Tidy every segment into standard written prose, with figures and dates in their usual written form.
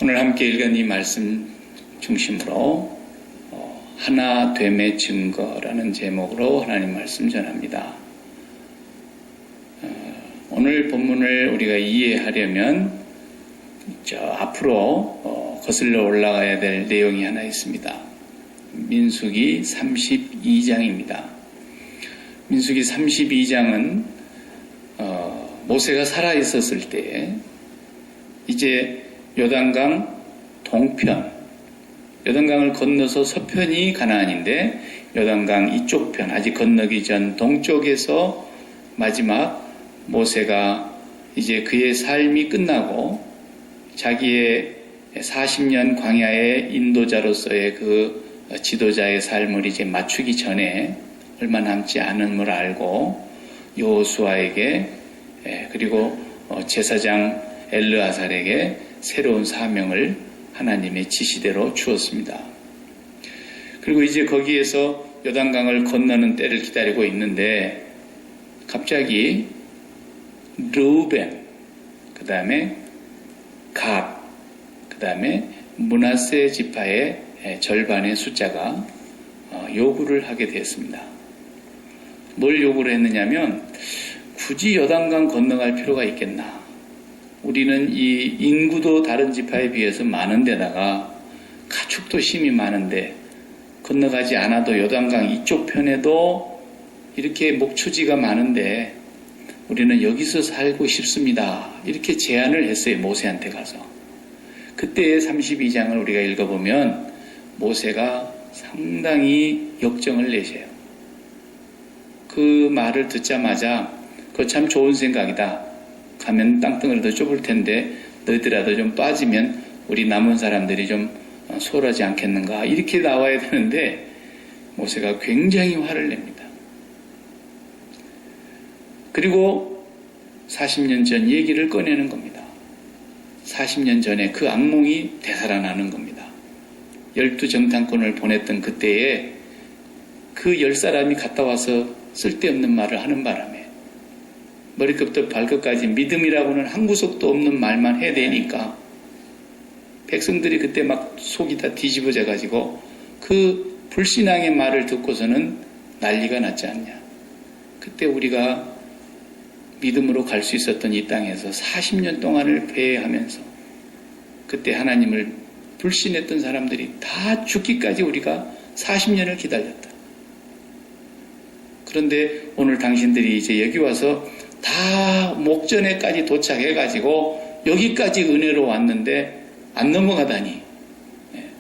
오늘 함께 읽은 이 말씀 중심으로 하나됨의 증거라는 제목으로 하나님 말씀 전합니다. 오늘 본문을 우리가 이해하려면 저 앞으로 거슬러 올라가야 될 내용이 하나 있습니다. 민수기 32장입니다. 민수기 32장은 모세가 살아 있었을 때 이제 요단강 동편, 요단강을 건너서 서편이 가나안인데 요단강 이쪽 편, 아직 건너기 전 동쪽에서 마지막 모세가 이제 그의 삶이 끝나고 자기의 40년 광야의 인도자로서의 그 지도자의 삶을 이제 맞추기 전에 얼마 남지 않음을 알고 여호수아에게 그리고 제사장 엘르아살에게 새로운 사명을 하나님의 지시대로 주었습니다. 그리고 이제 거기에서 요단강을 건너는 때를 기다리고 있는데 갑자기 르우벤, 그 다음에 갓, 그 다음에 므낫세 지파의 절반의 숫자가 요구를 하게 되었습니다. 뭘 요구를 했느냐면 굳이 요단강 건너갈 필요가 있겠나? 우리는 이 인구도 다른 지파에 비해서 많은 데다가 가축도 심이 많은데 건너가지 않아도 요단강 이쪽 편에도 이렇게 목초지가 많은데 우리는 여기서 살고 싶습니다. 이렇게 제안을 했어요. 모세한테 가서. 그때의 32장을 우리가 읽어보면 모세가 상당히 역정을 내세요. 그 말을 듣자마자 그거 참 좋은 생각이다. 가면 땅덩어리 더 좁을 텐데 너희들이라도 좀 빠지면 우리 남은 사람들이 좀 소홀하지 않겠는가 이렇게 나와야 되는데 모세가 굉장히 화를 냅니다. 그리고 40년 전 얘기를 꺼내는 겁니다. 40년 전에 그 악몽이 되살아나는 겁니다. 12정탐꾼을 보냈던 그때에 그 10사람이 갔다 와서 쓸데없는 말을 하는 바람에 머리끝부터 발끝까지 믿음이라고는 한 구석도 없는 말만 해대니까 백성들이 그때 막 속이 다 뒤집어져 가지고 그 불신앙의 말을 듣고서는 난리가 났지 않냐. 그때 우리가 믿음으로 갈 수 있었던 이 땅에서 40년 동안을 배회하면서 그때 하나님을 불신했던 사람들이 다 죽기까지 우리가 40년을 기다렸다. 그런데 오늘 당신들이 이제 여기 와서 다 목전에까지 도착해가지고 여기까지 은혜로 왔는데 안 넘어가다니.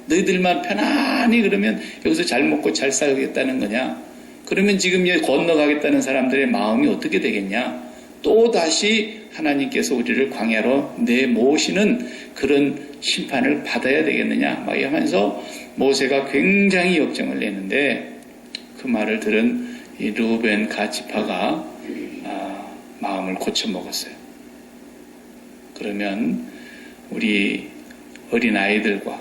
너희들만 편안히 그러면 여기서 잘 먹고 잘 살겠다는 거냐? 그러면 지금 여기 건너가겠다는 사람들의 마음이 어떻게 되겠냐? 또 다시 하나님께서 우리를 광야로 내모시는 그런 심판을 받아야 되겠느냐? 막 이러면서 모세가 굉장히 역정을 내는데 그 말을 들은 이 르우벤 갓 지파가 마음을 고쳐먹었어요. 그러면 우리 어린 아이들과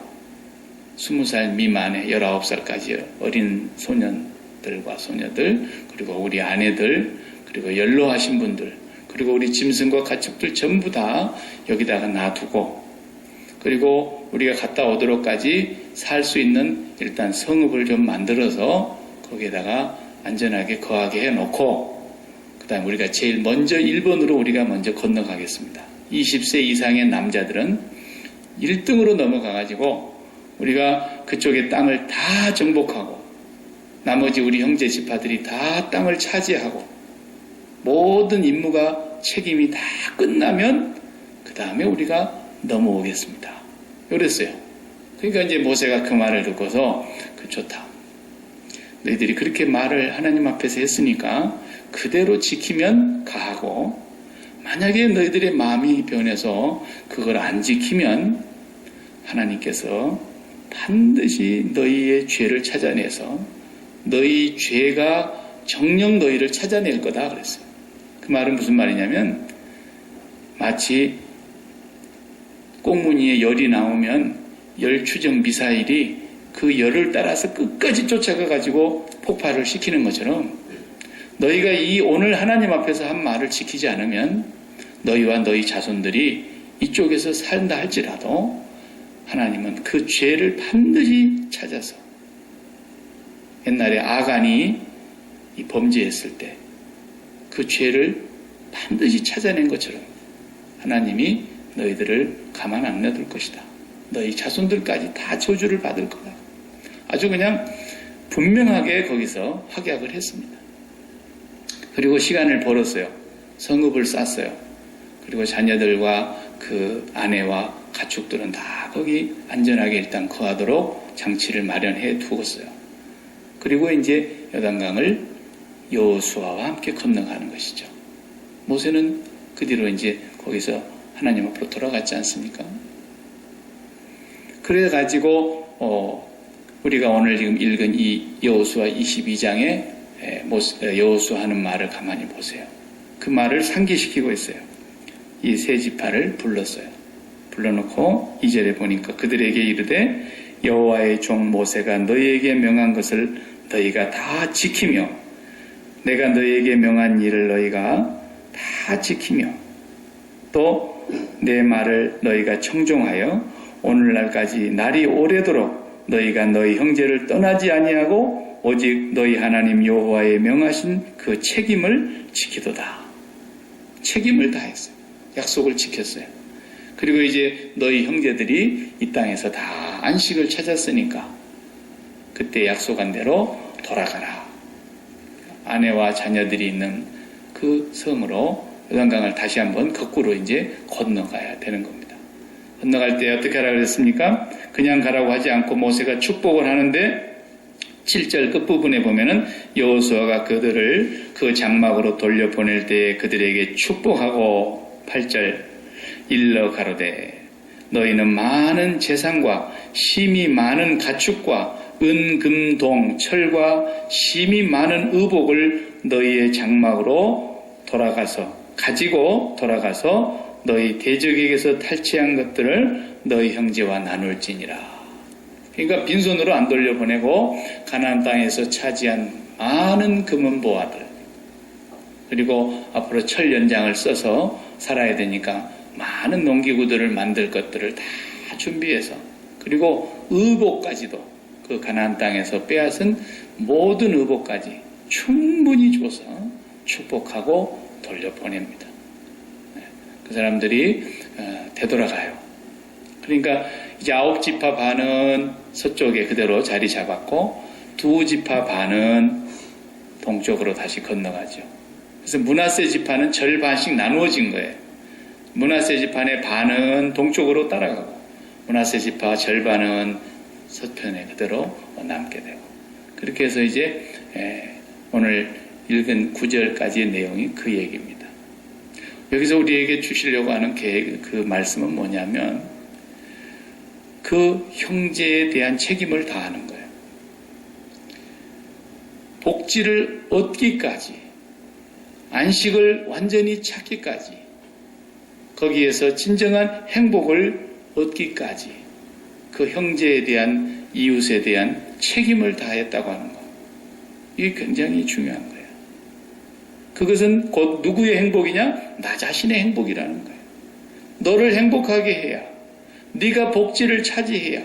20살 미만의 19살까지 어린 소년들과 소녀들 그리고 우리 아내들 그리고 연로하신 분들 그리고 우리 짐승과 가축들 전부 다 여기다가 놔두고 그리고 우리가 갔다 오도록까지 살 수 있는 일단 성읍을 좀 만들어서 거기에다가 안전하게 거하게 해놓고 그 다음에 우리가 제일 먼저 1번으로 우리가 먼저 건너가겠습니다. 20세 이상의 남자들은 1등으로 넘어가가지고 우리가 그쪽의 땅을 다 정복하고 나머지 우리 형제 지파들이 다 땅을 차지하고 모든 임무가 책임이 다 끝나면 그 다음에 우리가 넘어오겠습니다. 그랬어요. 그러니까 이제 모세가 그 말을 듣고서 좋다. 너희들이 그렇게 말을 하나님 앞에서 했으니까 그대로 지키면 가하고 만약에 너희들의 마음이 변해서 그걸 안 지키면 하나님께서 반드시 너희의 죄를 찾아내서 너희 죄가 정녕 너희를 찾아낼 거다 그랬어요. 그 말은 무슨 말이냐면 마치 꽁무니에 열이 나오면 열 추정 미사일이 그 열을 따라서 끝까지 쫓아가 가지고 폭발을 시키는 것처럼 너희가 이 오늘 하나님 앞에서 한 말을 지키지 않으면 너희와 너희 자손들이 이쪽에서 산다 할지라도 하나님은 그 죄를 반드시 찾아서 옛날에 아간이 이 범죄했을 때 그 죄를 반드시 찾아낸 것처럼 하나님이 너희들을 가만 안 놔둘 것이다. 너희 자손들까지 다 저주를 받을 거다. 아주 그냥 분명하게 거기서 확약을 했습니다. 그리고 시간을 벌었어요. 성읍을 쌌어요. 그리고 자녀들과 그 아내와 가축들은 다 거기 안전하게 일단 거하도록 장치를 마련해 두었어요. 그리고 이제 요단강을 여호수아와 함께 건너가는 것이죠. 모세는 그 뒤로 이제 거기서 하나님 앞으로 돌아갔지 않습니까? 그래가지고 우리가 오늘 지금 읽은 이 여호수아 22장에 여호수아 하는 말을 가만히 보세요. 그 말을 상기시키고 있어요. 이 세 지파를 불렀어요. 불러놓고 2절에 보니까 그들에게 이르되 여호와의 종 모세가 너희에게 명한 것을 너희가 다 지키며 내가 너희에게 명한 일을 너희가 다 지키며 또 내 말을 너희가 청종하여 오늘날까지 날이 오래도록 너희가 너희 형제를 떠나지 아니하고 오직 너희 하나님 여호와의 명하신 그 책임을 지키도다. 책임을 다했어요. 약속을 지켰어요. 그리고 이제 너희 형제들이 이 땅에서 다 안식을 찾았으니까 그때 약속한 대로 돌아가라. 아내와 자녀들이 있는 그 섬으로 요단강을 다시 한번 거꾸로 이제 건너가야 되는 겁니다. 건너갈 때 어떻게 하라고 그랬습니까? 그냥 가라고 하지 않고 모세가 축복을 하는데 7절 끝부분에 보면은 여호수아가 그들을 그 장막으로 돌려보낼 때 그들에게 축복하고 8절 일러 가로되 너희는 많은 재산과 심이 많은 가축과 은, 금, 동, 철과 심이 많은 의복을 너희의 장막으로 가지고 돌아가서 너희 대적에게서 탈취한 것들을 너희 형제와 나눌지니라. 그러니까 빈손으로 안 돌려보내고 가나안 땅에서 차지한 많은 금은 보화들 그리고 앞으로 철 연장을 써서 살아야 되니까 많은 농기구들을 만들 것들을 다 준비해서 그리고 의복까지도 그 가나안 땅에서 빼앗은 모든 의복까지 충분히 줘서 축복하고 돌려보냅니다. 그 사람들이 되돌아가요. 그러니까 이제 9지파 반은 서쪽에 그대로 자리 잡았고 2지파 반은 동쪽으로 다시 건너가죠. 그래서 므낫세 지파는 절반씩 나누어진 거예요. 므낫세 지파의 반은 동쪽으로 따라가고 므낫세 지파 절반은 서편에 그대로 남게 되고 그렇게 해서 이제 오늘 읽은 9절까지의 내용이 그 얘기입니다. 여기서 우리에게 주시려고 하는 그 말씀은 뭐냐면 그 형제에 대한 책임을 다하는 거예요. 복지를 얻기까지 안식을 완전히 찾기까지 거기에서 진정한 행복을 얻기까지 그 형제에 대한 이웃에 대한 책임을 다했다고 하는 것. 이게 굉장히 중요한 거예요. 그것은 곧 누구의 행복이냐? 나 자신의 행복이라는 거예요. 너를 행복하게 해야 네가 복지를 차지해야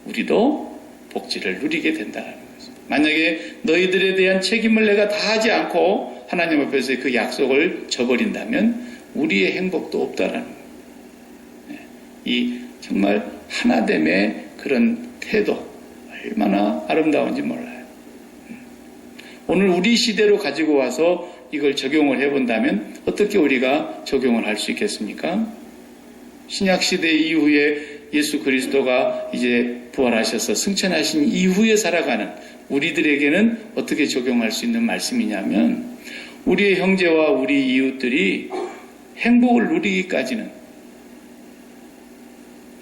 우리도 복지를 누리게 된다는 거죠. 만약에 너희들에 대한 책임을 내가 다 하지 않고 하나님 앞에서 그 약속을 저버린다면 우리의 행복도 없다라는 거예요. 이 정말 하나됨의 그런 태도 얼마나 아름다운지 몰라요. 오늘 우리 시대로 가지고 와서 이걸 적용을 해본다면 어떻게 우리가 적용을 할 수 있겠습니까? 신약시대 이후에 예수 그리스도가 이제 부활하셔서 승천하신 이후에 살아가는 우리들에게는 어떻게 적용할 수 있는 말씀이냐면 우리의 형제와 우리 이웃들이 행복을 누리기까지는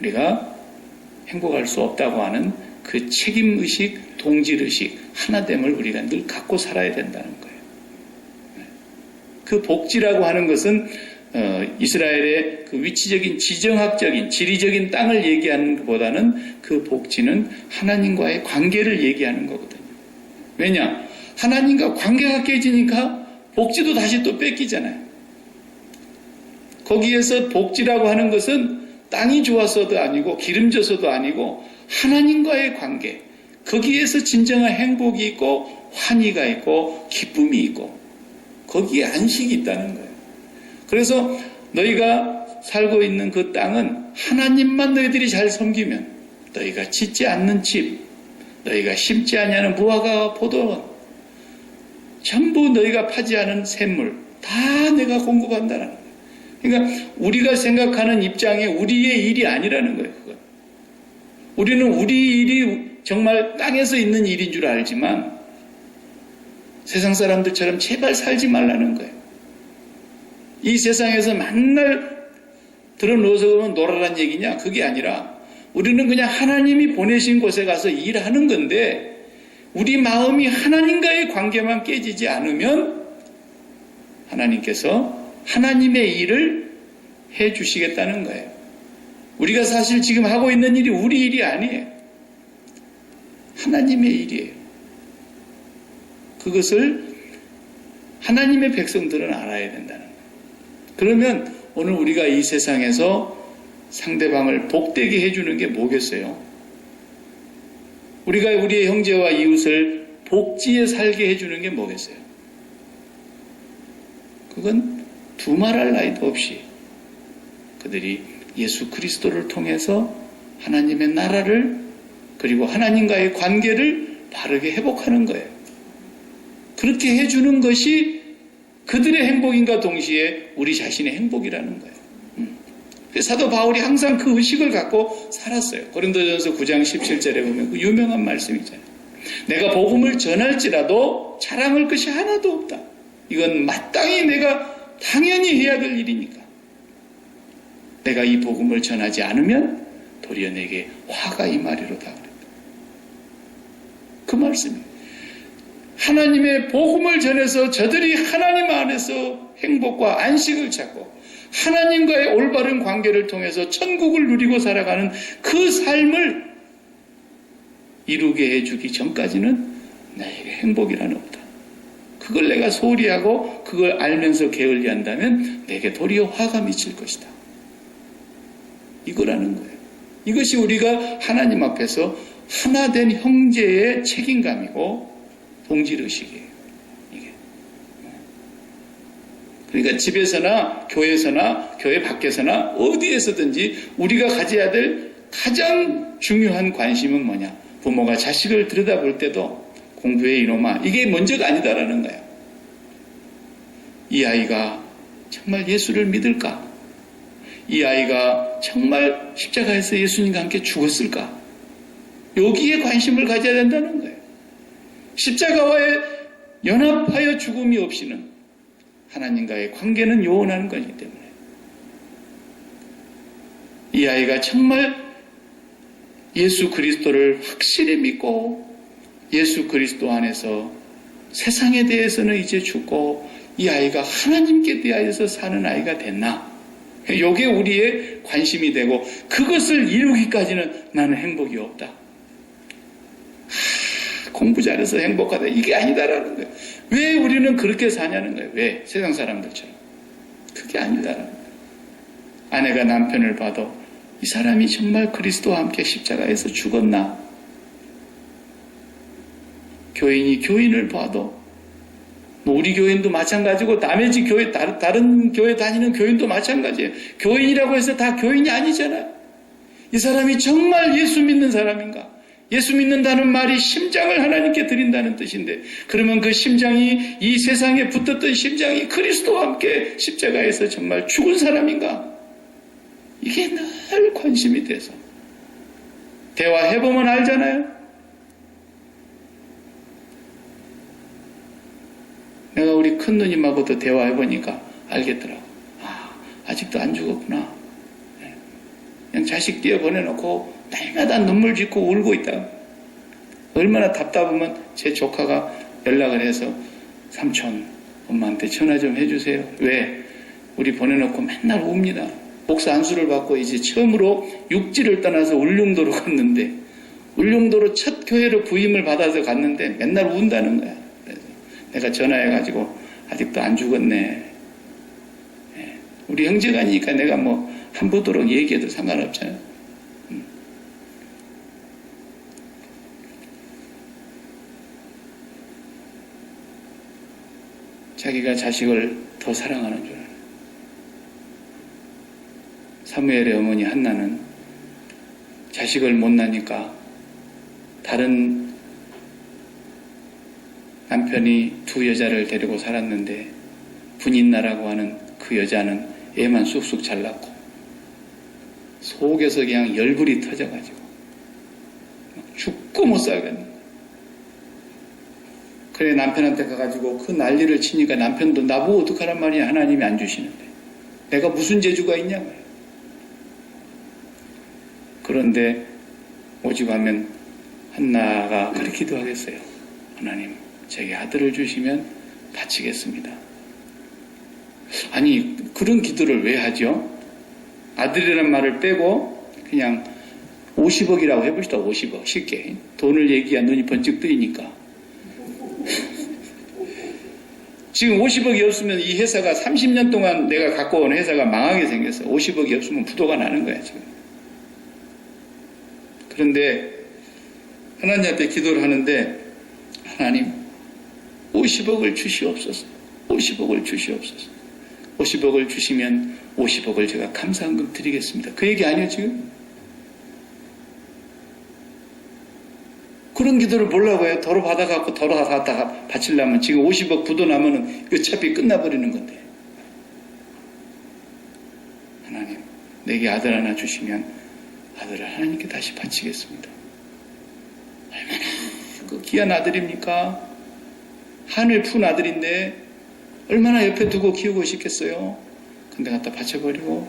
우리가 행복할 수 없다고 하는 그 책임의식, 동질의식, 하나됨을 우리가 늘 갖고 살아야 된다는 거예요. 그 복지라고 하는 것은 이스라엘의 그 위치적인 지정학적인 지리적인 땅을 얘기하는 것보다는 그 복지는 하나님과의 관계를 얘기하는 거거든요. 왜냐? 하나님과 관계가 깨지니까 복지도 다시 또 뺏기잖아요. 거기에서 복지라고 하는 것은 땅이 좋아서도 아니고 기름져서도 아니고 하나님과의 관계, 거기에서 진정한 행복이 있고 환희가 있고 기쁨이 있고 거기에 안식이 있다는 거예요. 그래서 너희가 살고 있는 그 땅은 하나님만 너희들이 잘 섬기면 너희가 짓지 않는 집, 너희가 심지 아니하는 무화과와 포도원, 전부 너희가 파지 않은 샘물 다 내가 공급한다는 거예요. 그러니까 우리가 생각하는 입장에 우리의 일이 아니라는 거예요. 그건. 우리는 우리 일이 정말 땅에서 있는 일인 줄 알지만 세상 사람들처럼 제발 살지 말라는 거예요. 이 세상에서 맨날 들어누워서 그러면 놀아란 얘기냐? 그게 아니라 우리는 그냥 하나님이 보내신 곳에 가서 일하는 건데 우리 마음이 하나님과의 관계만 깨지지 않으면 하나님께서 하나님의 일을 해 주시겠다는 거예요. 우리가 사실 지금 하고 있는 일이 우리 일이 아니에요. 하나님의 일이에요. 그것을 하나님의 백성들은 알아야 된다는 거예요. 그러면 오늘 우리가 이 세상에서 상대방을 복되게 해주는 게 뭐겠어요? 우리가 우리의 형제와 이웃을 복지에 살게 해주는 게 뭐겠어요? 그건 두말할 나위도 없이 그들이 예수 그리스도를 통해서 하나님의 나라를 그리고 하나님과의 관계를 바르게 회복하는 거예요. 그렇게 해주는 것이 그들의 행복인과 동시에 우리 자신의 행복이라는 거예요. 사도 바울이 항상 그 의식을 갖고 살았어요. 고린도전서 9장 17절에 보면 그 유명한 말씀이 있잖아요. 내가 복음을 전할지라도 자랑할 것이 하나도 없다. 이건 마땅히 내가 당연히 해야 될 일이니까. 내가 이 복음을 전하지 않으면 도리어 내게 화가 임하리로다. 그 말씀이에요. 하나님의 복음을 전해서 저들이 하나님 안에서 행복과 안식을 찾고 하나님과의 올바른 관계를 통해서 천국을 누리고 살아가는 그 삶을 이루게 해주기 전까지는 나에게 행복이란 없다. 그걸 내가 소홀히 하고 그걸 알면서 게을리한다면 내게 도리어 화가 미칠 것이다. 이거라는 거예요. 이것이 우리가 하나님 앞에서 하나된 형제의 책임감이고 동질의식이에요. 이게. 그러니까 집에서나 교회에서나 교회 밖에서나 어디에서든지 우리가 가져야 될 가장 중요한 관심은 뭐냐? 부모가 자식을 들여다볼 때도 공부해 이놈아 이게 먼저가 아니다라는 거예요. 이 아이가 정말 예수를 믿을까? 이 아이가 정말 십자가에서 예수님과 함께 죽었을까? 여기에 관심을 가져야 된다는 거예요. 십자가와의 연합하여 죽음이 없이는 하나님과의 관계는 요원하는 것이기 때문에 이 아이가 정말 예수 그리스도를 확실히 믿고 예수 그리스도 안에서 세상에 대해서는 이제 죽고 이 아이가 하나님께 대하여서 사는 아이가 됐나? 이게 우리의 관심이 되고 그것을 이루기까지는 나는 행복이 없다. 공부 잘해서 행복하다. 이게 아니다라는 거예요. 왜 우리는 그렇게 사냐는 거예요. 왜? 세상 사람들처럼. 그게 아니다라는 거예요. 아내가 남편을 봐도 이 사람이 정말 그리스도와 함께 십자가에서 죽었나? 교인이 교인을 봐도 뭐 우리 교인도 마찬가지고 남의 집 교회 다른 교회 다니는 교인도 마찬가지예요. 교인이라고 해서 다 교인이 아니잖아요. 이 사람이 정말 예수 믿는 사람인가? 예수 믿는다는 말이 심장을 하나님께 드린다는 뜻인데 그러면 그 심장이 이 세상에 붙었던 심장이 그리스도와 함께 십자가에서 정말 죽은 사람인가? 이게 늘 관심이 돼서 대화해보면 알잖아요. 내가 우리 큰 누님하고도 대화해보니까 알겠더라고. 아직도 안 죽었구나. 그냥 자식 띄어보내놓고 날마다 눈물 짓고 울고 있다. 얼마나 답답하면 제 조카가 연락을 해서 삼촌 엄마한테 전화 좀 해주세요. 왜? 우리 보내놓고 맨날 웁니다. 목사 안수를 받고 이제 처음으로 육지를 떠나서 울릉도로 갔는데 울릉도로 첫 교회로 부임을 받아서 갔는데 맨날 운다는 거야. 그래서 내가 전화해가지고 아직도 안 죽었네. 우리 형제가니까 내가 뭐 한보도록 얘기해도 상관없잖아요. 자기가 자식을 더 사랑하는 줄 알아요. 사무엘의 어머니 한나는 자식을 못 낳으니까 다른 남편이 두 여자를 데리고 살았는데 분인나라고 하는 그 여자는 애만 쑥쑥 잘 낳고 속에서 그냥 열불이 터져가지고 죽고 못 살겠는 거예요. 그래 남편한테 가가지고 그 난리를 치니까 남편도 나보고 어떡하란 말이야. 하나님이 안 주시는데 내가 무슨 재주가 있냐 말이야. 그런데 오죽하면 한나가 그렇게 기도하겠어요. 하나님 제게 아들을 주시면 바치겠습니다. 아니 그런 기도를 왜 하죠? 아들이라는 말을 빼고 그냥 50억이라고 해봅시다. 50억 쉽게 돈을 얘기한 눈이 번쩍 뜨이니까 지금 50억이 없으면 이 회사가 30년 동안 내가 갖고 온 회사가 망하게 생겼어요. 50억이 없으면 부도가 나는 거야 지금. 그런데 하나님 앞에 기도를 하는데 하나님 50억을 주시옵소서. 50억을 주시옵소서. 50억을 주시면 50억을 제가 감사한금 드리겠습니다. 그 얘기 아니에요 지금? 그런 기도를 뭐라고 해요? 도로 받아갖고 도로 갖다가 바치려면 지금 50억 부도 나면은 어차피 끝나버리는 건데. 하나님 내게 아들 하나 주시면 아들을 하나님께 다시 바치겠습니다. 얼마나 그 귀한 아들입니까? 하늘 푼 아들인데 얼마나 옆에 두고 키우고 싶겠어요? 근데 갖다 바쳐버리고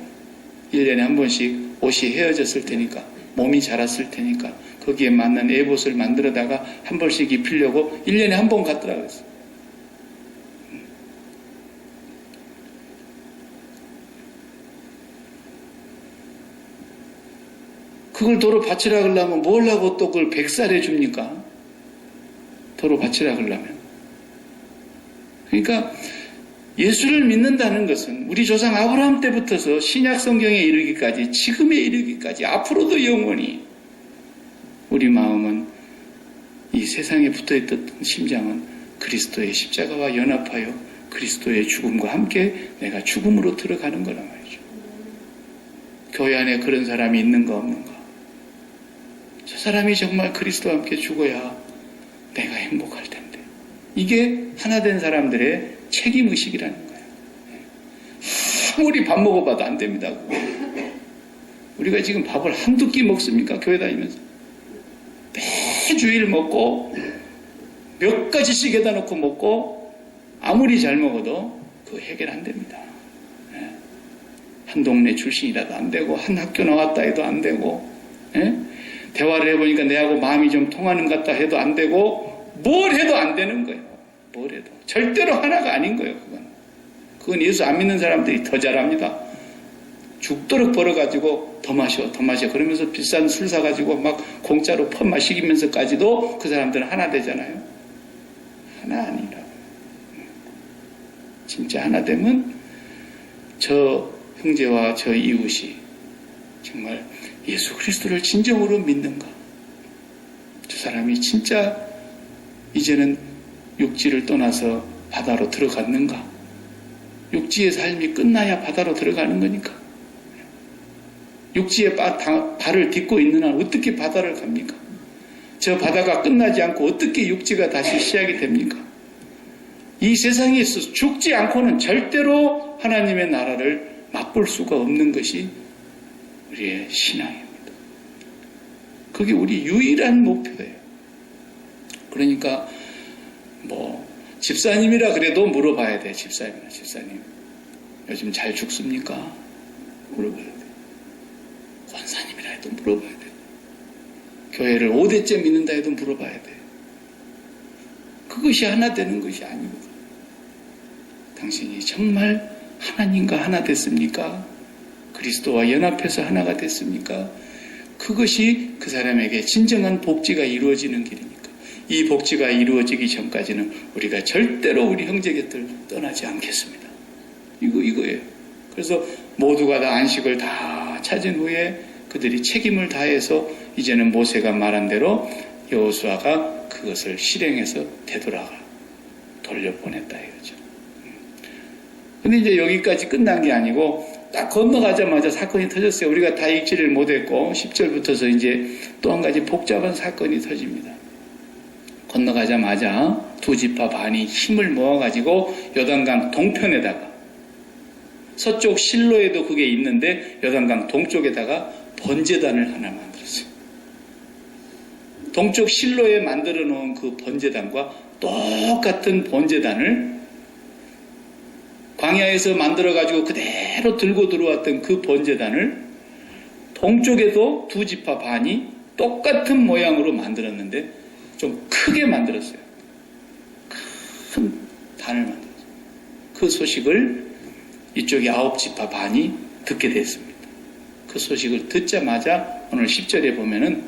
1년에 한 번씩 옷이 헤어졌을 테니까 몸이 자랐을 테니까 거기에 맞는 애봇을 만들어다가 한 번씩 입히려고 1년에 한 번 갔더라고요. 그걸 도로 바치라 그러려면 뭘 하고 또 그걸 100살에 줍니까? 도로 바치라 그러려면. 그러니까 예수를 믿는다는 것은 우리 조상 아브라함 때부터서 신약 성경에 이르기까지 지금에 이르기까지 앞으로도 영원히 우리 마음은 이 세상에 붙어있던 심장은 그리스도의 십자가와 연합하여 그리스도의 죽음과 함께 내가 죽음으로 들어가는 거란 말이죠. 교회 안에 그런 사람이 있는가 없는가? 저 사람이 정말 그리스도와 함께 죽어야 내가 행복할 텐데. 이게 하나 된 사람들의 책임의식이라는 거예요. 아무리 밥 먹어봐도 안 됩니다. 우리가 지금 밥을 한두 끼 먹습니까? 교회 다니면서. 매주일 먹고 몇 가지씩 에다 놓고 먹고 아무리 잘 먹어도 그거 해결 안 됩니다. 한 동네 출신이라도 안 되고 한 학교 나왔다 해도 안 되고 대화를 해보니까 내하고 마음이 좀 통하는 것 같다 해도 안 되고 뭘 해도 안 되는 거예요. 뭘 해도. 절대로 하나가 아닌 거예요. 그건 예수 안 믿는 사람들이 더 잘합니다. 죽도록 벌어가지고 더 마셔 그러면서 비싼 술 사가지고 막 공짜로 퍼 마시면서까지도 그 사람들은 하나 되잖아요. 하나 아니라 진짜 하나 되면 저 형제와 저 이웃이 정말 예수 그리스도를 진정으로 믿는가? 저 사람이 진짜 이제는 육지를 떠나서 바다로 들어갔는가? 육지의 삶이 끝나야 바다로 들어가는 거니까. 육지에 발을 딛고 있는 한 어떻게 바다를 갑니까? 저 바다가 끝나지 않고 어떻게 육지가 다시 시작이 됩니까? 이 세상에 있어서 죽지 않고는 절대로 하나님의 나라를 맛볼 수가 없는 것이 우리의 신앙입니다. 그게 우리 유일한 목표예요. 그러니까 집사님이라 그래도 물어봐야 돼. 집사님 요즘 잘 죽습니까? 물어봐야 돼. 권사님이라 해도 물어봐야 돼. 교회를 5대째 믿는다 해도 물어봐야 돼. 그것이 하나 되는 것이 아닙니다. 당신이 정말 하나님과 하나 됐습니까? 그리스도와 연합해서 하나가 됐습니까? 그것이 그 사람에게 진정한 복지가 이루어지는 길이니까. 이 복지가 이루어지기 전까지는 우리가 절대로 우리 형제 곁을 떠나지 않겠습니다. 이거예요. 그래서 모두가 다 안식을 다 찾은 후에 그들이 책임을 다해서 이제는 모세가 말한 대로 여호수아가 그것을 실행해서 되돌아가 돌려보냈다 이거죠. 근데 이제 여기까지 끝난 게 아니고 딱 건너가자마자 사건이 터졌어요. 우리가 다 읽지를 못했고 10절부터서 이제 또 한 가지 복잡한 사건이 터집니다. 건너가자마자 두 지파 반이 힘을 모아가지고 요단강 동편에다가 서쪽 실로에도 그게 있는데 요단강 동쪽에다가 번제단을 하나 만들었어요. 동쪽 실로에 만들어 놓은 그 번제단과 똑같은 번제단을 광야에서 만들어가지고 그대로 들고 들어왔던 그 번제단을 동쪽에도 두 지파 반이 똑같은 모양으로 만들었는데 좀 크게 만들었어요. 큰 단을 만들었어요. 그 소식을 이쪽에 9지파 반이 듣게 됐습니다. 그 소식을 듣자마자 오늘 10절에 보면은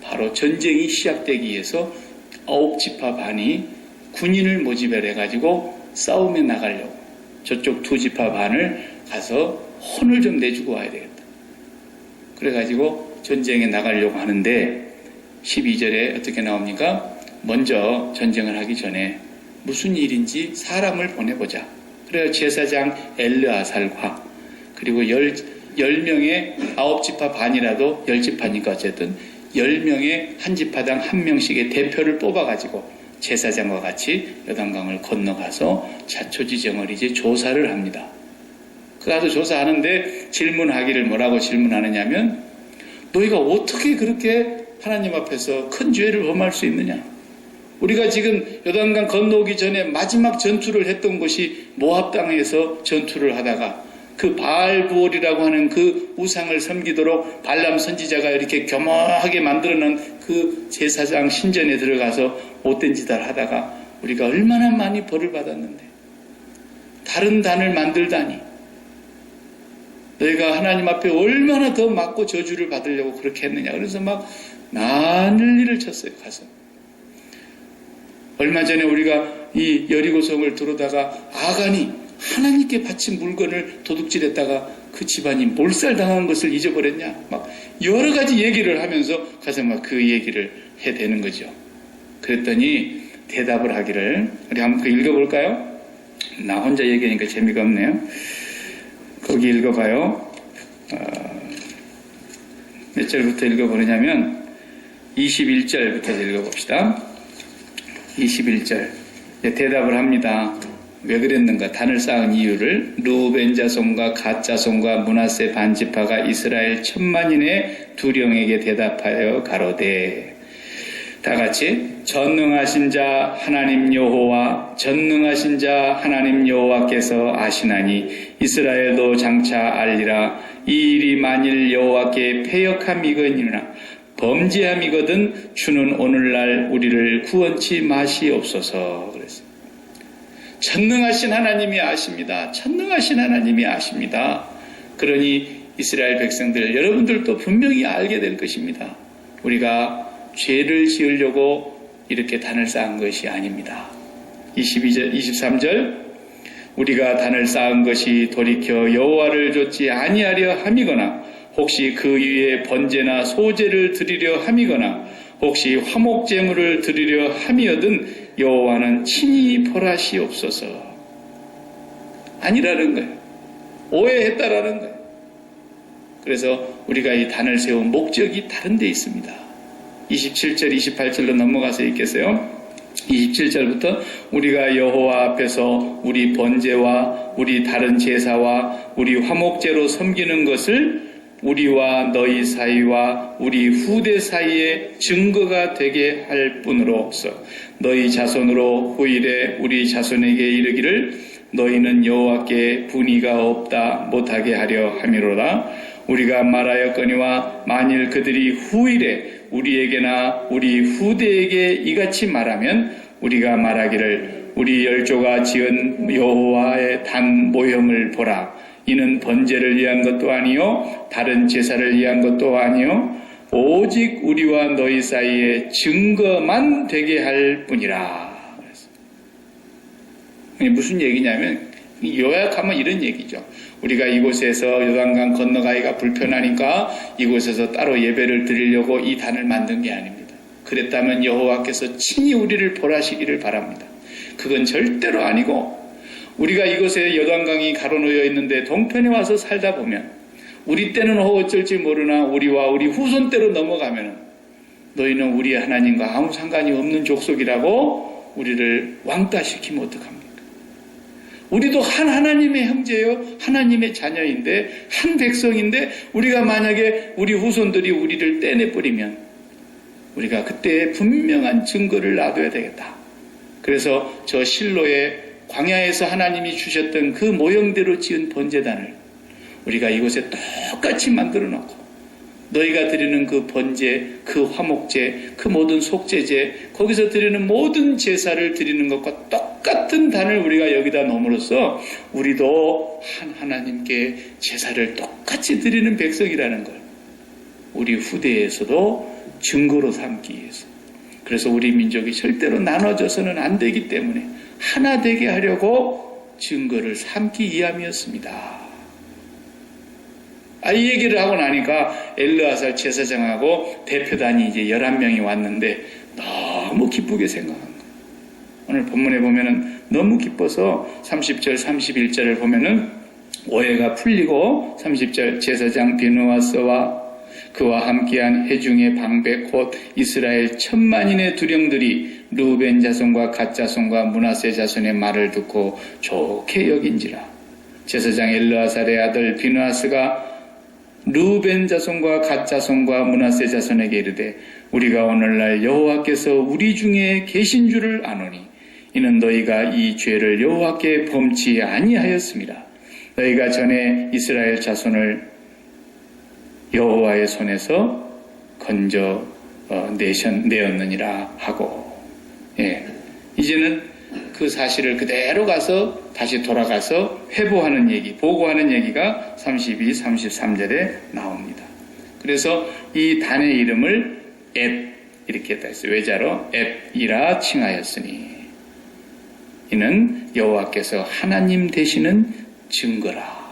바로 전쟁이 시작되기 위해서 9지파 반이 군인을 모집해가지고 싸움에 나가려고 저쪽 두 지파 반을 가서 혼을 좀 내주고 와야 되겠다. 그래가지고 전쟁에 나가려고 하는데 12절에 어떻게 나옵니까? 먼저 전쟁을 하기 전에 무슨 일인지 사람을 보내보자. 그래서 제사장 엘르아살과 그리고 10명의 9지파 반이라도 10지파니까 어쨌든 10명의 한 지파당 한 명씩의 대표를 뽑아가지고 제사장과 같이 요단강을 건너가서 자초지정을 이제 조사를 합니다. 그 가서 조사하는데 질문하기를 뭐라고 질문하느냐면 너희가 어떻게 그렇게 하나님 앞에서 큰 죄를 범할 수 있느냐? 우리가 지금 요단강 건너오기 전에 마지막 전투를 했던 곳이 모압 땅에서 전투를 하다가 그 바알부올이라고 하는 그 우상을 섬기도록 발람 선지자가 이렇게 겸허하게 만들어놓은 그 제사장 신전에 들어가서 못된 짓을 하다가 우리가 얼마나 많이 벌을 받았는데 다른 단을 만들다니 너희가 하나님 앞에 얼마나 더 맞고 저주를 받으려고 그렇게 했느냐. 그래서 막 난리를 쳤어요. 가서 얼마 전에 우리가 이 여리고성을 들어다가 아간이 하나님께 바친 물건을 도둑질했다가 그 집안이 몰살당한 것을 잊어버렸냐. 막 여러 가지 얘기를 하면서 가서 막 그 얘기를 해대는 거죠. 그랬더니 대답을 하기를 우리 한번 읽어볼까요? 나 혼자 얘기하니까 재미가 없네요. 거기 읽어봐요. 몇 절부터 읽어보느냐면 21절부터 읽어봅시다. 21절 대답을 합니다. 왜 그랬는가? 단을 쌓은 이유를 루벤 자손과 갓 자손과 므낫세 반지파가 이스라엘 1000만인의 두령에게 대답하여 가로되 다 같이 전능하신 자 하나님 여호와 전능하신 자 하나님 여호와께서 아시나니 이스라엘도 장차 알리라. 이 일이 만일 여호와께 패역함이거니나 범죄함이거든 주는 오늘날 우리를 구원치 마시옵소서. 그랬어요. 전능하신 하나님이 아십니다. 전능하신 하나님이 아십니다. 그러니 이스라엘 백성들 여러분들도 분명히 알게 될 것입니다. 우리가 죄를 지으려고 이렇게 단을 쌓은 것이 아닙니다. 22절, 23절 우리가 단을 쌓은 것이 돌이켜 여호와를 좇지 아니하려 함이거나 혹시 그 위에 번제나 소제를 드리려 함이거나 혹시 화목제물을 드리려 함이어든 여호와는 친히 벌하시옵소서. 아니라는 거예요. 오해했다라는 거예요. 그래서 우리가 이 단을 세운 목적이 다른 데 있습니다. 27절, 28절로 넘어가서 읽겠어요. 27절부터 우리가 여호와 앞에서 우리 번제와 우리 다른 제사와 우리 화목제로 섬기는 것을 우리와 너희 사이와 우리 후대 사이에 증거가 되게 할 뿐으로서 너희 자손으로 후일에 우리 자손에게 이르기를 너희는 여호와께 분의가 없다 못하게 하려 함이로라. 우리가 말하였거니와 만일 그들이 후일에 우리에게나 우리 후대에게 이같이 말하면 우리가 말하기를 우리 열조가 지은 여호와의 단 모형을 보라. 이는 번제를 위한 것도 아니요 다른 제사를 위한 것도 아니요 오직 우리와 너희 사이에 증거만 되게 할 뿐이라. 무슨 얘기냐면 요약하면 이런 얘기죠. 우리가 이곳에서 요단강 건너가기가 불편하니까 이곳에서 따로 예배를 드리려고 이 단을 만든 게 아닙니다. 그랬다면 여호와께서 친히 우리를 벌하시기를 바랍니다. 그건 절대로 아니고, 우리가 이곳에 요단강이 가로놓여 있는데 동편에 와서 살다 보면 우리 때는 어쩔지 모르나 우리와 우리 후손 때로 넘어가면 너희는 우리 하나님과 아무 상관이 없는 족속이라고 우리를 왕따시키면 어떡합니까? 우리도 한 하나님의 형제요, 하나님의 자녀인데, 한 백성인데, 우리가 만약에 우리 후손들이 우리를 떼내버리면 우리가 그때 분명한 증거를 놔둬야 되겠다. 그래서 저 실로의 광야에서 하나님이 주셨던 그 모형대로 지은 번제단을 우리가 이곳에 똑같이 만들어 놓고, 너희가 드리는 그 번제, 그 화목제, 그 모든 속죄제, 거기서 드리는 모든 제사를 드리는 것과 똑같은 단을 우리가 여기다 놓음으로써 우리도 한 하나님께 제사를 똑같이 드리는 백성이라는 걸 우리 후대에서도 증거로 삼기 위해서, 그래서 우리 민족이 절대로 나눠져서는 안 되기 때문에 하나 되게 하려고 증거를 삼기 위함이었습니다. 이 얘기를 하고 나니까 엘르아살 제사장하고 대표단이 이제 11명이 왔는데 너무 기쁘게 생각한 거예요. 오늘 본문에 보면은 너무 기뻐서 30절, 31절을 보면은 오해가 풀리고 30절 제사장 비누아스와 그와 함께한 회중의 방백 곧 이스라엘 1000만인의 두령들이 루벤 자손과 갓 자손과 므낫세 자손의 말을 듣고 좋게 여긴지라. 제사장 엘르아살의 아들 비누아스가 루벤 자손과 갓 자손과 므낫세 자손에게 이르되 우리가 오늘날 여호와께서 우리 중에 계신 줄을 아노니 이는 너희가 이 죄를 여호와께 범치 아니하였습니다. 너희가 전에 이스라엘 자손을 여호와의 손에서 건져 내었느니라 하고, 이제는 그 사실을 그대로 가서 다시 돌아가서 회보하는 얘기, 보고하는 얘기가 32, 33절에 나옵니다. 그래서 이 단의 이름을 앱 이렇게 했다 했어요. 외자로 앱이라 칭하였으니 이는 여호와께서 하나님 되시는 증거라.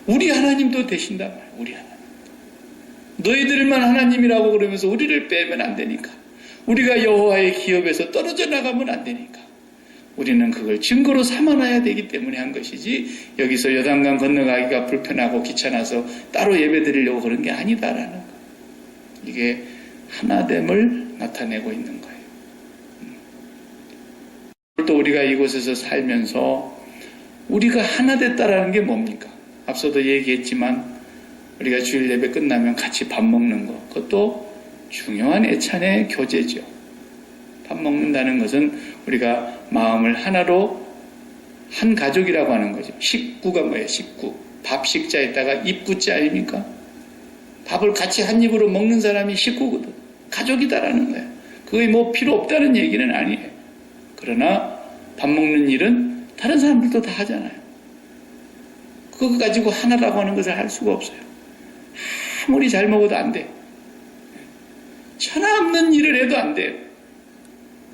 우리 하나님도 되신단 말이에요. 우리 하나님. 너희들만 하나님이라고 그러면서 우리를 빼면 안 되니까. 우리가 여호와의 기업에서 떨어져 나가면 안 되니까. 우리는 그걸 증거로 삼아놔야 되기 때문에 한 것이지, 여기서 요단강 건너가기가 불편하고 귀찮아서 따로 예배 드리려고 그런 게 아니다라는 거. 이게 하나됨을 나타내고 있는 거예요. 또 우리가 이곳에서 살면서 우리가 하나 됐다라는 게 뭡니까? 앞서도 얘기했지만 우리가 주일 예배 끝나면 같이 밥 먹는 거, 그것도 중요한 애찬의 교제죠. 밥 먹는다는 것은 우리가 마음을 하나로 한 가족이라고 하는 거죠. 식구가 뭐예요? 식구. 밥 식자에다가 입구자 아닙니까? 밥을 같이 한 입으로 먹는 사람이 식구거든. 가족이다라는 거예요. 그게 뭐 필요 없다는 얘기는 아니에요. 그러나 밥 먹는 일은 다른 사람들도 다 하잖아요. 그거 가지고 하나라고 하는 것을 할 수가 없어요. 아무리 잘 먹어도 안 돼. 천하 없는 일을 해도 안 돼요.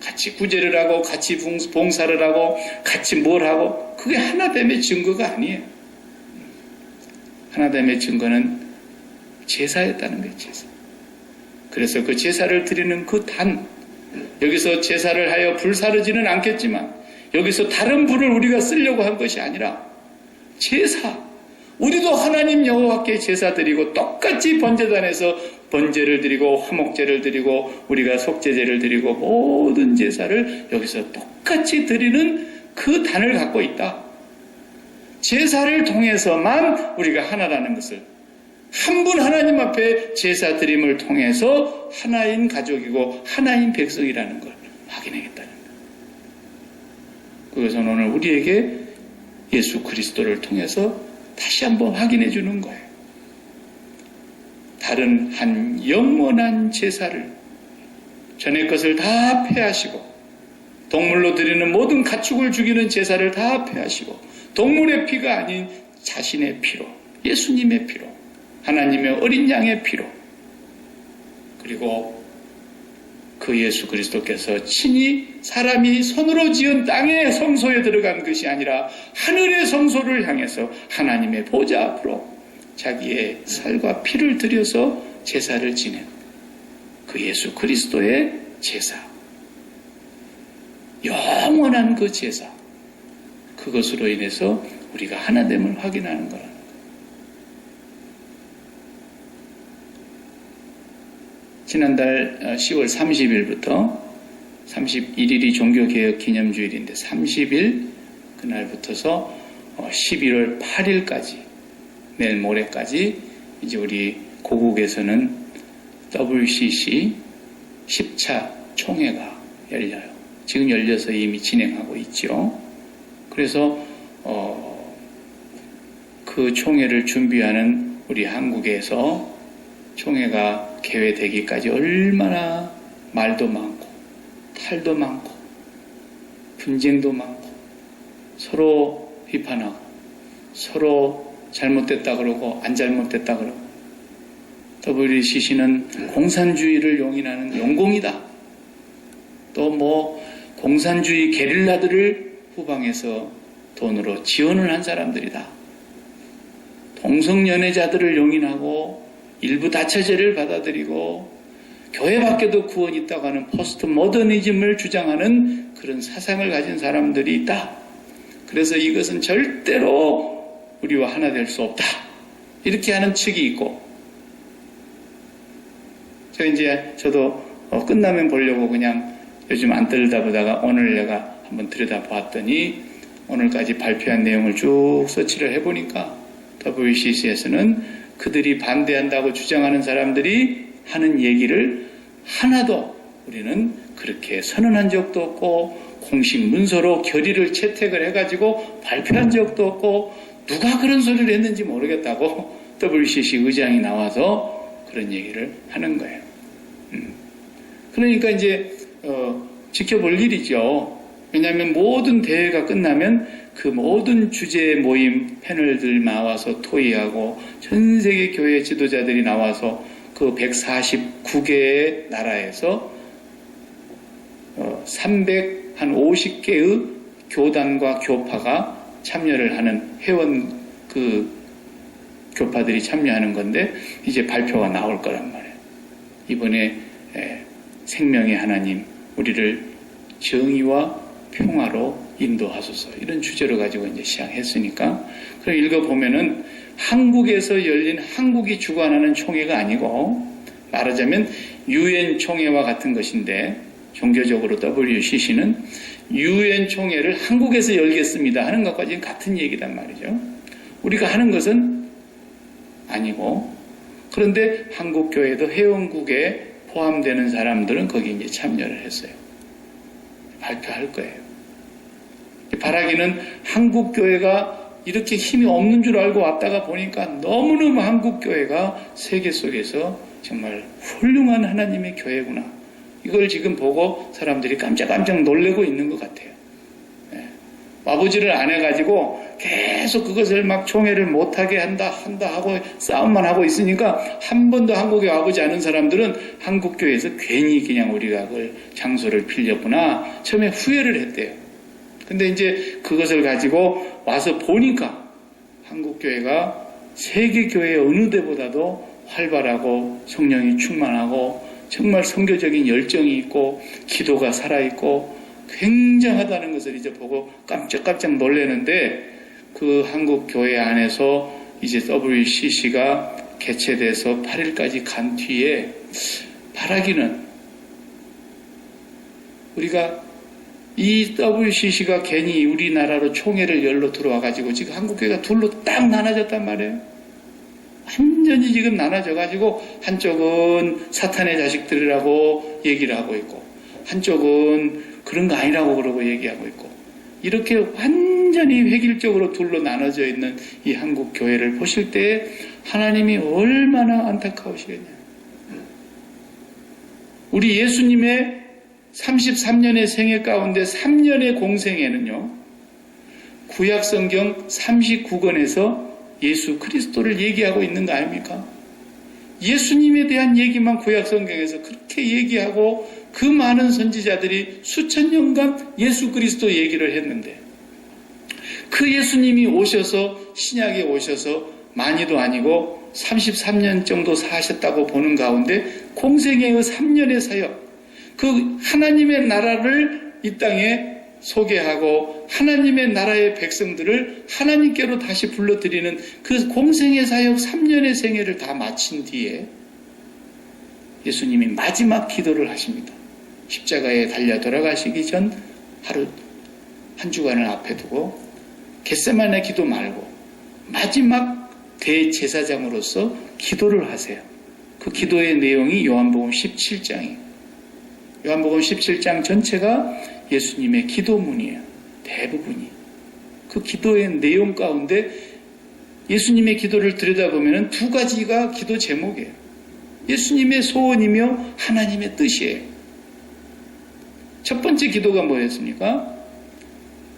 같이 구제를 하고 같이 봉사를 하고 같이 뭘 하고, 그게 하나됨의 증거가 아니에요. 하나됨의 증거는 제사였다는 거예요. 제사. 그래서 그 제사를 드리는 그 단, 여기서 제사를 하여 불사르지는 않겠지만 여기서 다른 불을 우리가 쓰려고 한 것이 아니라 제사, 우리도 하나님 여호와께 제사 드리고 똑같이 번제단에서 번제를 드리고 화목제를 드리고 우리가 속죄제를 드리고 모든 제사를 여기서 똑같이 드리는 그 단을 갖고 있다. 제사를 통해서만 우리가 하나라는 것을, 한 분 하나님 앞에 제사 드림을 통해서 하나인 가족이고 하나인 백성이라는 걸 확인하겠다는 거예요. 그것은 오늘 우리에게 예수 그리스도를 통해서 다시 한번 확인해 주는 거예요. 다른 한 영원한 제사를, 전의 것을 다 폐하시고 동물로 드리는 모든 가축을 죽이는 제사를 다 폐하시고 동물의 피가 아닌 자신의 피로, 예수님의 피로, 하나님의 어린 양의 피로, 그리고 그 예수 그리스도께서 친히 사람이 손으로 지은 땅의 성소에 들어간 것이 아니라 하늘의 성소를 향해서 하나님의 보좌 앞으로 자기의 살과 피를 들여서 제사를 지낸 그 예수 그리스도의 제사, 영원한 그 제사, 그것으로 인해서 우리가 하나됨을 확인하는 거라는 거예요. 지난달 10월 30일부터 31일이 종교개혁 기념주일인데 30일 그날부터서 11월 8일까지 내일 모레까지 이제 우리 고국에서는 WCC 10차 총회가 열려요. 지금 열려서 이미 진행하고 있죠. 그래서 그 총회를 준비하는 우리 한국에서 총회가 개회되기까지 얼마나 말도 많고 탈도 많고 분쟁도 많고 서로 비판하고 서로 잘못됐다 그러고 안 잘못됐다 그러고 WCC는 공산주의를 용인하는 용공이다. 또 뭐 공산주의 게릴라들을 후방에서 돈으로 지원을 한 사람들이다. 동성연애자들을 용인하고 일부 다처제를 받아들이고 교회 밖에도 구원이 있다고 하는 포스트 모더니즘을 주장하는 그런 사상을 가진 사람들이 있다. 그래서 이것은 절대로 우리와 하나 될 수 없다. 이렇게 하는 측이 있고, 저도 끝나면 보려고 그냥 요즘 안 들여다보다가 오늘 내가 한번 들여다봤더니 오늘까지 발표한 내용을 쭉 서치를 해보니까 WCC에서는 그들이 반대한다고 주장하는 사람들이 하는 얘기를 하나도 우리는 그렇게 선언한 적도 없고 공식 문서로 결의를 채택을 해가지고 발표한 적도 없고 누가 그런 소리를 했는지 모르겠다고 WCC 의장이 나와서 그런 얘기를 하는 거예요. 그러니까 이제 지켜볼 일이죠. 왜냐하면 모든 대회가 끝나면 그 모든 주제 모임 패널들 나와서 토의하고 전 세계 교회 지도자들이 나와서 그 149개의 나라에서 350개의 교단과 교파가 참여를 하는 회원 그 교파들이 참여하는 건데 이제 발표가 나올 거란 말이에요. 이번에 생명의 하나님 우리를 정의와 평화로 인도하소서 이런 주제로 가지고 이제 시작했으니까 그럼 읽어보면은 한국에서 열린 한국이 주관하는 총회가 아니고 말하자면 UN 총회와 같은 것인데 종교적으로 WCC는 UN 총회를 한국에서 열겠습니다 하는 것까지는 같은 얘기단 말이죠. 우리가 하는 것은 아니고 그런데 한국교회도 회원국에 포함되는 사람들은 거기 이제 참여를 했어요. 발표할 거예요. 바라기는 한국교회가 이렇게 힘이 없는 줄 알고 왔다가 보니까 너무너무 한국교회가 세계 속에서 정말 훌륭한 하나님의 교회구나. 이걸 지금 보고 사람들이 깜짝깜짝 놀래고 있는 것 같아요. 와보지를 안 해가지고 계속 그것을 막 총회를 못하게 한다 하고 싸움만 하고 있으니까 한 번도 한국에 와보지 않은 사람들은 한국교회에서 괜히 그냥 우리가 그걸 장소를 빌렸구나 처음에 후회를 했대요. 근데 이제 그것을 가지고 와서 보니까 한국교회가 세계교회 어느 데보다도 활발하고 성령이 충만하고 정말 선교적인 열정이 있고 기도가 살아있고 굉장하다는 것을 이제 보고 깜짝깜짝 놀라는데 그 한국교회 안에서 이제 WCC가 개최돼서 8일까지 간 뒤에 바라기는 우리가 이 WCC가 괜히 우리나라로 총회를 열러 들어와가지고 지금 한국교회가 둘로 딱 나눠졌단 말이에요. 완전히 지금 나눠져가지고 한쪽은 사탄의 자식들이라고 얘기를 하고 있고 한쪽은 그런 거 아니라고 그러고 얘기하고 있고 이렇게 완전히 획일적으로 둘로 나눠져 있는 이 한국교회를 보실 때 하나님이 얼마나 안타까우시겠냐. 우리 예수님의 33년의 생애 가운데 3년의 공생애는요. 구약성경 39권에서 예수 그리스도를 얘기하고 있는 거 아닙니까? 예수님에 대한 얘기만 구약성경에서 그렇게 얘기하고 그 많은 선지자들이 수천 년간 예수 그리스도 얘기를 했는데 그 예수님이 오셔서 신약에 오셔서 많이도 아니고 33년 정도 사셨다고 보는 가운데 공생애의 3년의 사역, 그 하나님의 나라를 이 땅에 소개하고 하나님의 나라의 백성들을 하나님께로 다시 불러들이는 그 공생의 사역 3년의 생애를 다 마친 뒤에 예수님이 마지막 기도를 하십니다. 십자가에 달려 돌아가시기 전 하루 한 주간을 앞에 두고 겟세마네 기도 말고 마지막 대제사장으로서 기도를 하세요. 그 기도의 내용이 요한복음 17장이에요. 요한복음 17장 전체가 예수님의 기도문이에요. 대부분이. 그 기도의 내용 가운데 예수님의 기도를 들여다보면 두 가지가 기도 제목이에요. 예수님의 소원이며 하나님의 뜻이에요. 첫 번째 기도가 뭐였습니까?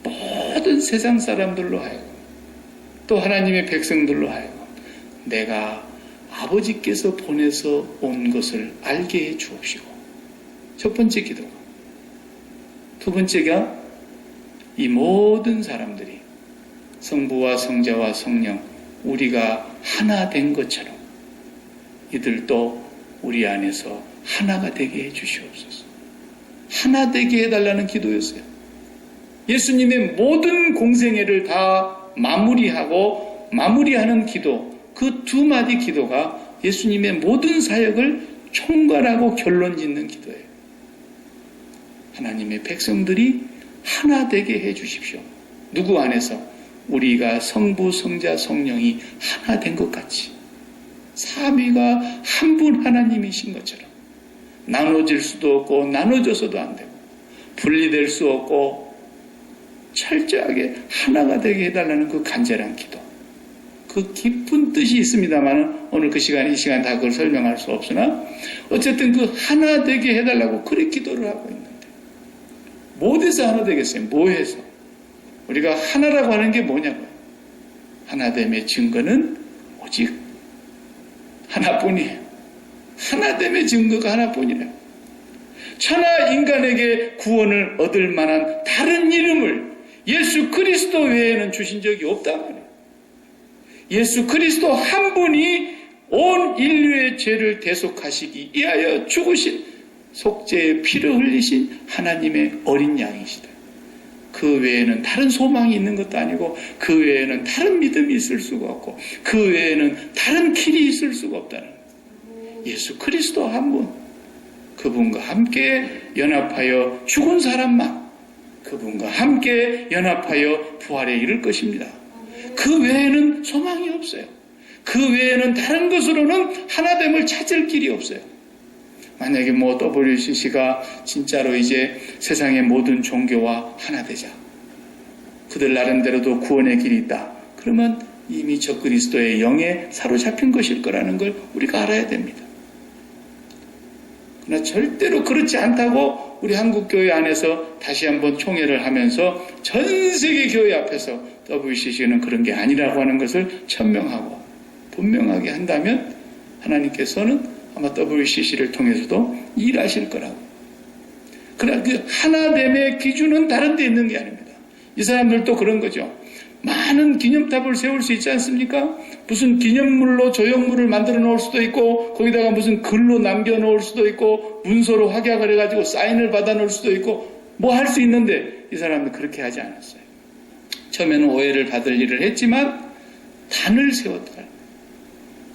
모든 세상 사람들로 하여금 또 하나님의 백성들로 하여금 내가 아버지께서 보내서 온 것을 알게 해 주옵시고, 첫 번째 기도가. 두 번째가 이 모든 사람들이 성부와 성자와 성령 우리가 하나 된 것처럼 이들도 우리 안에서 하나가 되게 해 주시옵소서. 하나 되게 해달라는 기도였어요. 예수님의 모든 공생애를 다 마무리하는 기도, 그 두 마디 기도가 예수님의 모든 사역을 총괄하고 결론 짓는 기도예요. 하나님의 백성들이 하나 되게 해 주십시오. 누구 안에서? 우리가 성부, 성자, 성령이 하나 된 것 같이 삼위가 한 분 하나님이신 것처럼 나눠질 수도 없고 나눠져서도 안 되고 분리될 수 없고 철저하게 하나가 되게 해달라는 그 간절한 기도, 그 깊은 뜻이 있습니다만 오늘 이 시간 다 그걸 설명할 수 없으나 어쨌든 그 하나 되게 해달라고 그렇게 기도를 하고 있는데 뭐해서 하나 되겠어요? 뭐해서? 우리가 하나라고 하는 게 뭐냐고요? 하나됨의 증거는 오직 하나뿐이에요. 하나됨의 증거가 하나뿐이래요. 천하 인간에게 구원을 얻을 만한 다른 이름을 예수 그리스도 외에는 주신 적이 없단 말이에요. 예수 그리스도 한 분이 온 인류의 죄를 대속하시기 위하여 죽으신 속죄의 피를 흘리신 하나님의 어린 양이시다. 그 외에는 다른 소망이 있는 것도 아니고 그 외에는 다른 믿음이 있을 수가 없고 그 외에는 다른 길이 있을 수가 없다는 예수 그리스도 한 분, 그분과 함께 연합하여 죽은 사람만 그분과 함께 연합하여 부활에 이를 것입니다. 그 외에는 소망이 없어요. 그 외에는 다른 것으로는 하나됨을 찾을 길이 없어요. 만약에 WCC가 진짜로 이제 세상의 모든 종교와 하나 되자, 그들 나름대로도 구원의 길이 있다, 그러면 이미 저 그리스도의 영에 사로잡힌 것일 거라는 걸 우리가 알아야 됩니다. 그러나 절대로 그렇지 않다고 우리 한국교회 안에서 다시 한번 총회를 하면서 전 세계 교회 앞에서 WCC는 그런 게 아니라고 하는 것을 천명하고 분명하게 한다면 하나님께서는 아마 WCC를 통해서도 일하실 거라고. 그러나 그 하나됨의 기준은 다른 데 있는 게 아닙니다. 이 사람들도 그런 거죠. 많은 기념탑을 세울 수 있지 않습니까? 무슨 기념물로 조형물을 만들어 놓을 수도 있고 거기다가 무슨 글로 남겨 놓을 수도 있고 문서로 확약을 해가지고 사인을 받아 놓을 수도 있고 뭐 할 수 있는데 이 사람은 그렇게 하지 않았어요. 처음에는 오해를 받을 일을 했지만 단을 세웠다.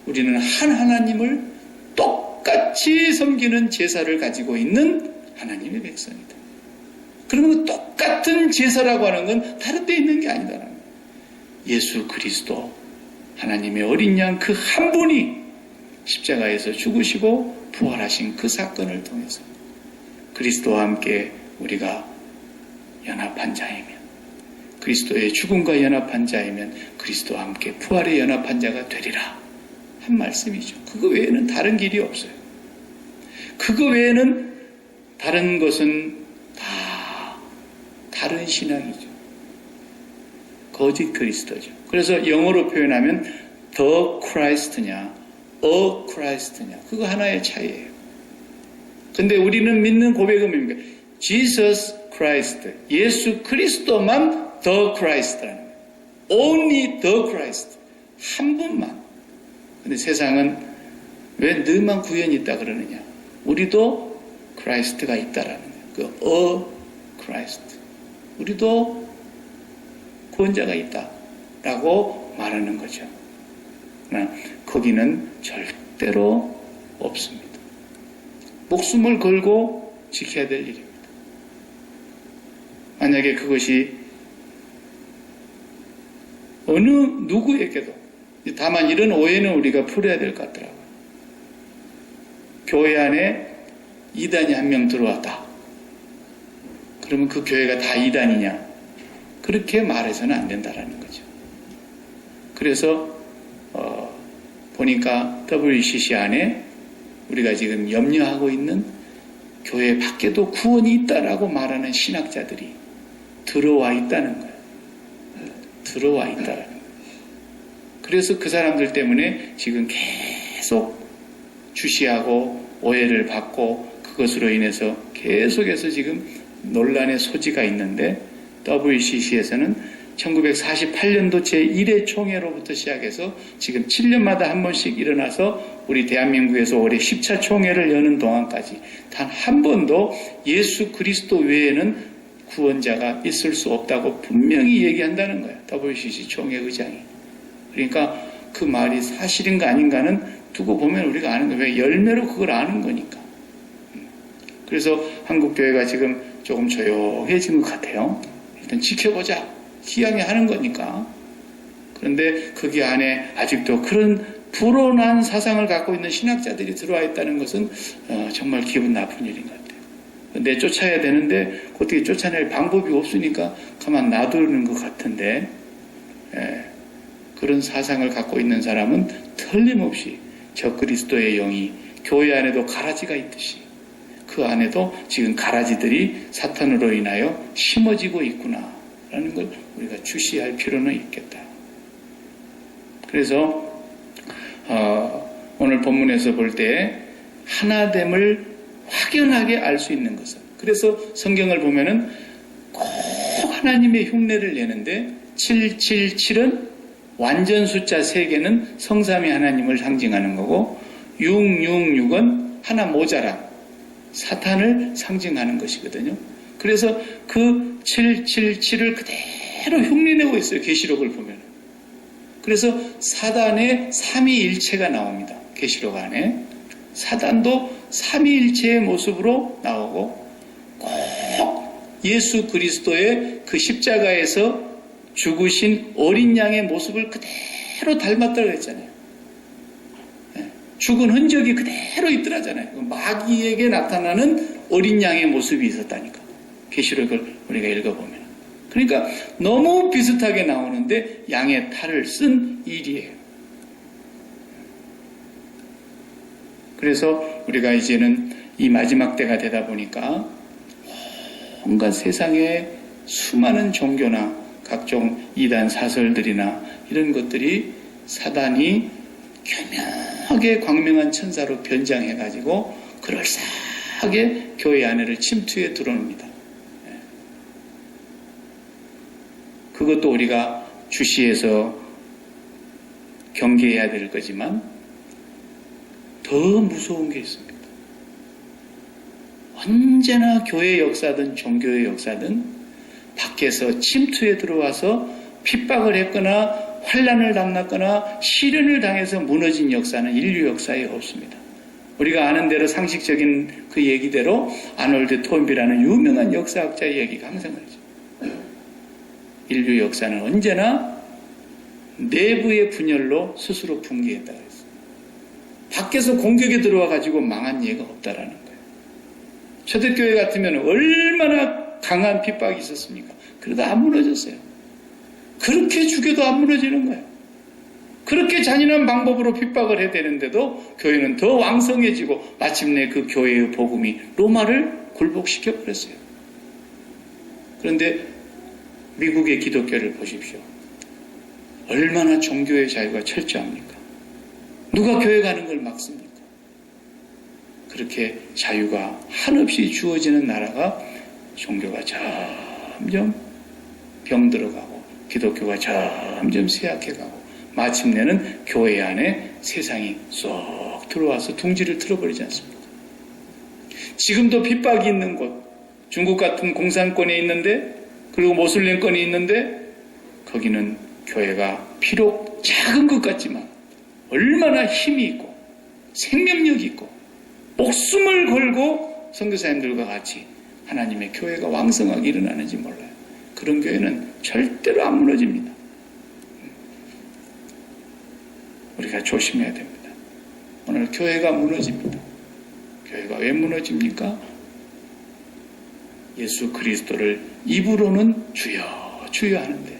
우리는 한 하나님을 똑같이 섬기는 제사를 가지고 있는 하나님의 백성이다. 그러면 똑같은 제사라고 하는 건 다른 데 있는 게 아니다라는 거예요. 예수 그리스도 하나님의 어린 양 그 한 분이 십자가에서 죽으시고 부활하신 그 사건을 통해서 그리스도와 함께 우리가 연합한 자이면, 그리스도의 죽음과 연합한 자이면 그리스도와 함께 부활에 연합한 자가 되리라 한 말씀이죠. 그거 외에는 다른 길이 없어요. 그거 외에는 다른 것은 다 다른 신앙이죠. 거짓 그리스도죠. 그래서 영어로 표현하면 the Christ냐, a Christ냐, 그거 하나의 차이예요. 근데 우리는 믿는 고백은 뭡니까? Jesus Christ. 예수 그리스도만 the Christ라는 거예요. Only the Christ. 한 분만. 근데 세상은 왜 너만 구원이 있다 그러느냐? 우리도 크라이스트가 있다라는 거예요. 그 Christ. 우리도 구원자가 있다라고 말하는 거죠. 그러나 거기는 절대로 없습니다. 목숨을 걸고 지켜야 될 일입니다. 만약에 그것이 어느 누구에게도, 다만 이런 오해는 우리가 풀어야 될 것 같더라고요. 교회 안에 이단이 한 명 들어왔다. 그러면 그 교회가 다 이단이냐? 그렇게 말해서는 안 된다라는 거죠. 그래서 보니까 WCC 안에 우리가 지금 염려하고 있는 교회 밖에도 구원이 있다라고 말하는 신학자들이 들어와 있다는 거예요. 들어와 있다라는 거예요. 그래서 그 사람들 때문에 지금 계속 주시하고 오해를 받고 그것으로 인해서 계속해서 지금 논란의 소지가 있는데, WCC에서는 1948년도 제1회 총회로부터 시작해서 지금 7년마다 한 번씩 일어나서 우리 대한민국에서 올해 10차 총회를 여는 동안까지 단 한 번도 예수 그리스도 외에는 구원자가 있을 수 없다고 분명히 얘기한다는 거예요. WCC 총회 의장이. 그러니까 그 말이 사실인가 아닌가는 두고 보면 우리가 아는 거예요. 왜? 열매로 그걸 아는 거니까. 그래서 한국교회가 지금 조금 조용해진 것 같아요. 일단 지켜보자. 기양이 하는 거니까. 그런데 거기 안에 아직도 그런 불온한 사상을 갖고 있는 신학자들이 들어와 있다는 것은 정말 기분 나쁜 일인 것 같아요. 내쫓아야 되는데 어떻게 쫓아낼 방법이 없으니까 가만 놔두는 것 같은데, 그런 사상을 갖고 있는 사람은 틀림없이 저 그리스도의 영이 교회 안에도 가라지가 있듯이 그 안에도 지금 가라지들이 사탄으로 인하여 심어지고 있구나 라는 걸 우리가 주시할 필요는 있겠다. 그래서 오늘 본문에서 볼 때 하나됨을 확연하게 알 수 있는 것은, 그래서 성경을 보면은 꼭 하나님의 흉내를 내는데 777은 완전 숫자 3개는 성삼위 하나님을 상징하는 거고, 666은 하나 모자라 사탄을 상징하는 것이거든요. 그래서 그 777을 그대로 흉내내고 있어요. 계시록을 보면. 그래서 사단의 삼위일체가 나옵니다. 계시록 안에. 사단도 삼위일체의 모습으로 나오고 꼭 예수 그리스도의 그 십자가에서 죽으신 어린 양의 모습을 그대로 닮았다고 했잖아요. 죽은 흔적이 그대로 있더라잖아요. 마귀에게 나타나는 어린 양의 모습이 있었다니까. 계시록을 우리가 읽어보면. 그러니까 너무 비슷하게 나오는데 양의 탈을 쓴 일이에요. 그래서 우리가 이제는 이 마지막 때가 되다 보니까 온갖 세상에 수많은 종교나 각종 이단 사설들이나 이런 것들이 사단이 교묘하게 광명한 천사로 변장해가지고 그럴싸하게 교회 안에를 침투해 들어옵니다. 그것도 우리가 주시해서 경계해야 될 거지만 더 무서운 게 있습니다. 언제나 교회 역사든 종교의 역사든 밖에서 침투해 들어와서 핍박을 했거나 환난을 당했거나 시련을 당해서 무너진 역사는 인류 역사에 없습니다. 우리가 아는 대로 상식적인 그 얘기대로 아놀드 톰비라는 유명한 역사학자의 얘기가 항상 그러죠. 인류 역사는 언제나 내부의 분열로 스스로 붕괴했다 그랬어요. 밖에서 공격에 들어와 가지고 망한 예가 없다라는 거예요. 초대교회 같으면 얼마나 강한 핍박이 있었습니까? 그래도 안 무너졌어요. 그렇게 죽여도 안 무너지는 거예요. 그렇게 잔인한 방법으로 핍박을 해야 되는데도 교회는 더 왕성해지고 마침내 그 교회의 복음이 로마를 굴복시켜 버렸어요. 그런데 미국의 기독교를 보십시오. 얼마나 종교의 자유가 철저합니까? 누가 교회 가는 걸 막습니까? 그렇게 자유가 한없이 주어지는 나라가 종교가 점점 병들어가고 기독교가 점점 쇠약해가고 마침내는 교회 안에 세상이 쏙 들어와서 둥지를 틀어버리지 않습니까? 지금도 핍박이 있는 곳, 중국 같은 공산권에 있는데, 그리고 모슬림권이 있는데, 거기는 교회가 비록 작은 것 같지만 얼마나 힘이 있고 생명력이 있고 목숨을 걸고 선교사님들과 같이 하나님의 교회가 왕성하게 일어나는지 몰라요. 그런 교회는 절대로 안 무너집니다. 우리가 조심해야 됩니다. 오늘 교회가 무너집니다. 교회가 왜 무너집니까? 예수 그리스도를 입으로는 주여 주여 하는데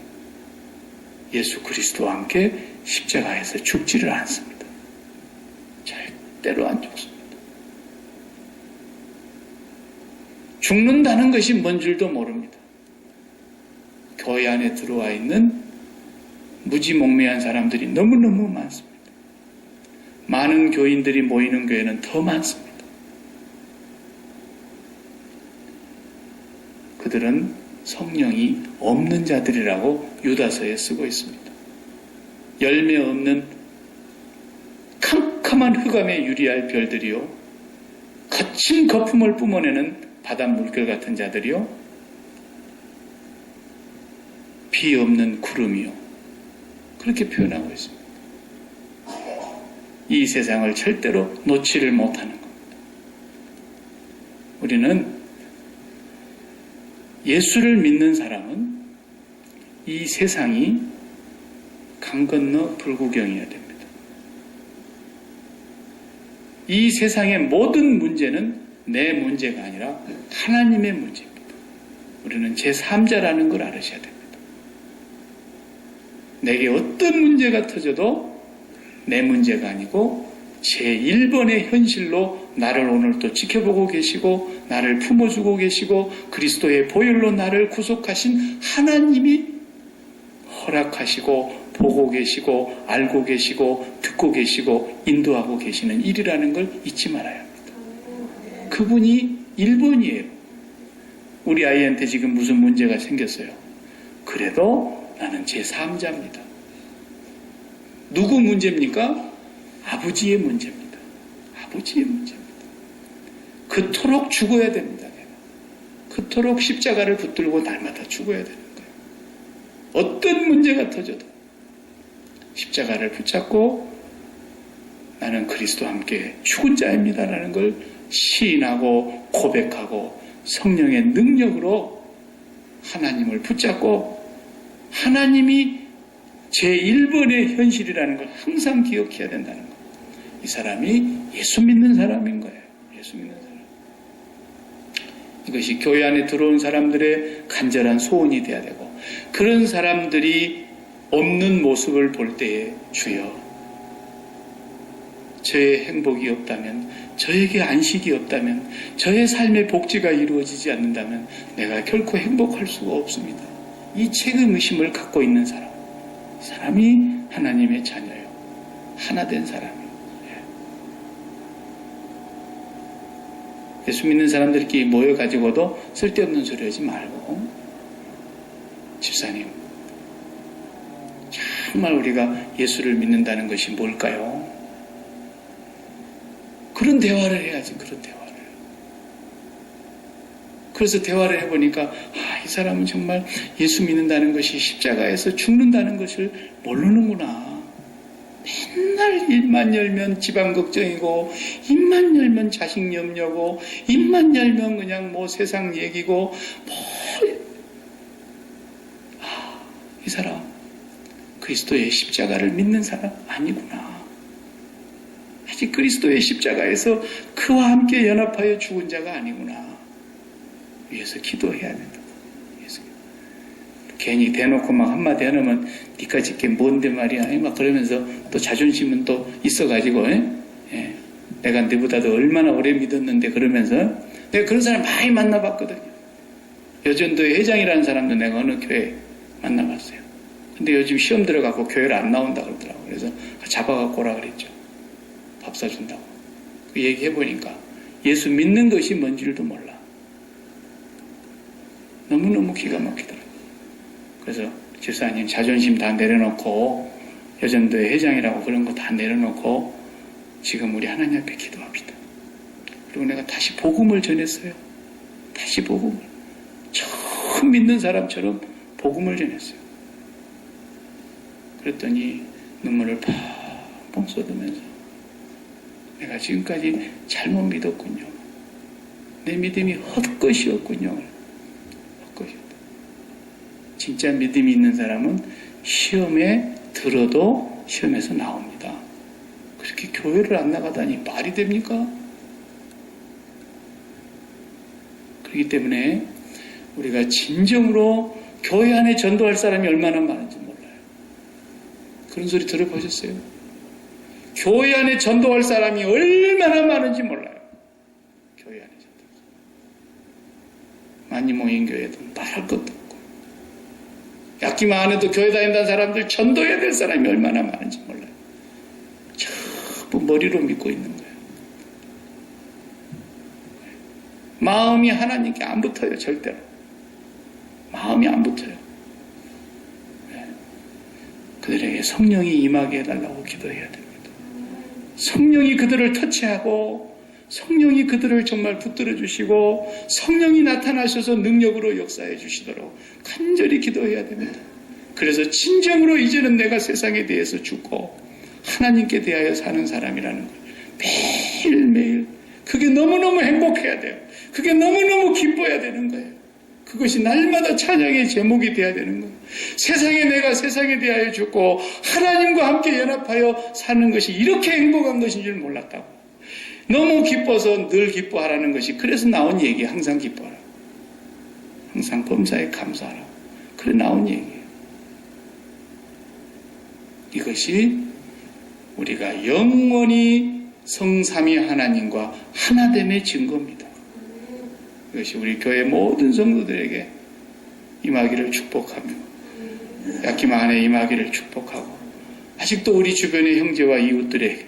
예수 그리스도와 함께 십자가에서 죽지를 않습니다. 절대로 안 죽습니다. 죽는다는 것이 뭔 줄도 모릅니다. 교회 안에 들어와 있는 무지몽매한 사람들이 너무너무 많습니다. 많은 교인들이 모이는 교회는 더 많습니다. 그들은 성령이 없는 자들이라고 유다서에 쓰고 있습니다. 열매 없는 캄캄한 흑암에 유리할 별들이요, 거친 거품을 뿜어내는 바닷 물결 같은 자들이요, 비 없는 구름이요, 그렇게 표현하고 있습니다. 이 세상을 절대로 놓지를 못하는 겁니다. 우리는 예수를 믿는 사람은 이 세상이 강 건너 불구경이어야 됩니다. 이 세상의 모든 문제는 내 문제가 아니라 하나님의 문제입니다. 우리는 제3자라는 걸 알으셔야 됩니다. 내게 어떤 문제가 터져도 내 문제가 아니고 제1번의 현실로 나를 오늘 또 지켜보고 계시고 나를 품어주고 계시고 그리스도의 보혈로 나를 구속하신 하나님이 허락하시고 보고 계시고 알고 계시고 듣고 계시고 인도하고 계시는 일이라는 걸 잊지 말아야 합니다. 그분이 1번이에요. 우리 아이한테 지금 무슨 문제가 생겼어요. 그래도 나는 제3자입니다. 누구 문제입니까? 아버지의 문제입니다. 아버지의 문제입니다. 그토록 죽어야 됩니다. 내가. 그토록 십자가를 붙들고 날마다 죽어야 되는 거예요. 어떤 문제가 터져도 십자가를 붙잡고 나는 그리스도와 함께 죽은 자입니다라는 걸 시인하고 고백하고 성령의 능력으로 하나님을 붙잡고 하나님이 제1번의 현실이라는 걸 항상 기억해야 된다는 거예요. 이 사람이 예수 믿는 사람인 거예요. 예수 믿는 사람. 이것이 교회 안에 들어온 사람들의 간절한 소원이 돼야 되고 그런 사람들이 없는 모습을 볼 때에 주여 저의 행복이 없다면 저에게 안식이 없다면 저의 삶의 복지가 이루어지지 않는다면 내가 결코 행복할 수가 없습니다. 이 책임의식을 갖고 있는 사람이 하나님의 자녀예요. 하나 된 사람이에요. 예수 믿는 사람들끼리 모여가지고도 쓸데없는 소리 하지 말고 집사님 정말 우리가 예수를 믿는다는 것이 뭘까요? 그런 대화를 해야지. 그런 대화를. 그래서 대화를 해보니까 이 사람은 정말 예수 믿는다는 것이 십자가에서 죽는다는 것을 모르는구나. 맨날 입만 열면 집안 걱정이고 입만 열면 자식 염려고 입만 열면 그냥 뭐 세상 얘기고 이 사람 그리스도의 십자가를 믿는 사람 아니구나. 아직 그리스도의 십자가에서 그와 함께 연합하여 죽은 자가 아니구나. 위해서 기도해야 된다. 위해서. 괜히 대놓고 막 한마디 하면 니까짓 게 뭔데 말이야. 막 그러면서 또 자존심은 또 있어가지고 내가 너보다도 얼마나 오래 믿었는데 그러면서 내가 그런 사람 많이 만나봤거든요. 여전도의 회장이라는 사람도 내가 어느 교회 만나봤어요. 근데 요즘 시험 들어가고 교회를 안 나온다 그러더라고요. 그래서 잡아갖고 오라 그랬죠. 밥 사준다고. 그 얘기해보니까 예수 믿는 것이 뭔지도 몰라. 너무너무 기가 막히더라고요. 그래서 집사님 자존심 다 내려놓고 여전도의 회장이라고 그런 거 다 내려놓고 지금 우리 하나님 앞에 기도합시다. 그리고 내가 다시 복음을 전했어요. 다시 복음을. 처음 믿는 사람처럼 복음을 전했어요. 그랬더니 눈물을 펑펑 쏟으면서 내가 지금까지 잘못 믿었군요. 내 믿음이 헛것이었군요. 헛것이었다. 진짜 믿음이 있는 사람은 시험에 들어도 시험에서 나옵니다. 그렇게 교회를 안 나가다니 말이 됩니까? 그렇기 때문에 우리가 진정으로 교회 안에 전도할 사람이 얼마나 많은지 몰라요. 그런 소리 들어보셨어요? 교회 안에 전도할 사람이 얼마나 많은지 몰라요. 교회 안에 전도할 사람. 많이 모인 교회도 말할 것도 없고, 약기만 안 해도 교회 다닌다는 사람들 전도해야 될 사람이 얼마나 많은지 몰라요. 전부 머리로 믿고 있는 거예요. 마음이 하나님께 안 붙어요. 절대로. 마음이 안 붙어요. 그들에게 성령이 임하게 해달라고 기도해야 됩니다. 성령이 그들을 터치하고 성령이 그들을 정말 붙들어 주시고 성령이 나타나셔서 능력으로 역사해 주시도록 간절히 기도해야 됩니다. 그래서 진정으로 이제는 내가 세상에 대해서 죽고 하나님께 대하여 사는 사람이라는 걸 매일매일 그게 너무너무 행복해야 돼요. 그게 너무너무 기뻐야 되는 거예요. 그것이 날마다 찬양의 제목이 돼야 되는 거예요. 세상에 내가 세상에 대하여 죽고 하나님과 함께 연합하여 사는 것이 이렇게 행복한 것인 줄 몰랐다고. 너무 기뻐서 늘 기뻐하라는 것이 그래서 나온 얘기. 항상 기뻐하라. 항상 범사에 감사하라. 그래 나온 얘기예요. 이것이 우리가 영원히 성삼위 하나님과 하나됨의 증거입니다. 이것이 우리 교회 모든 성도들에게 임하기를 축복하며 약기만 안에 임하기를 축복하고 아직도 우리 주변의 형제와 이웃들에게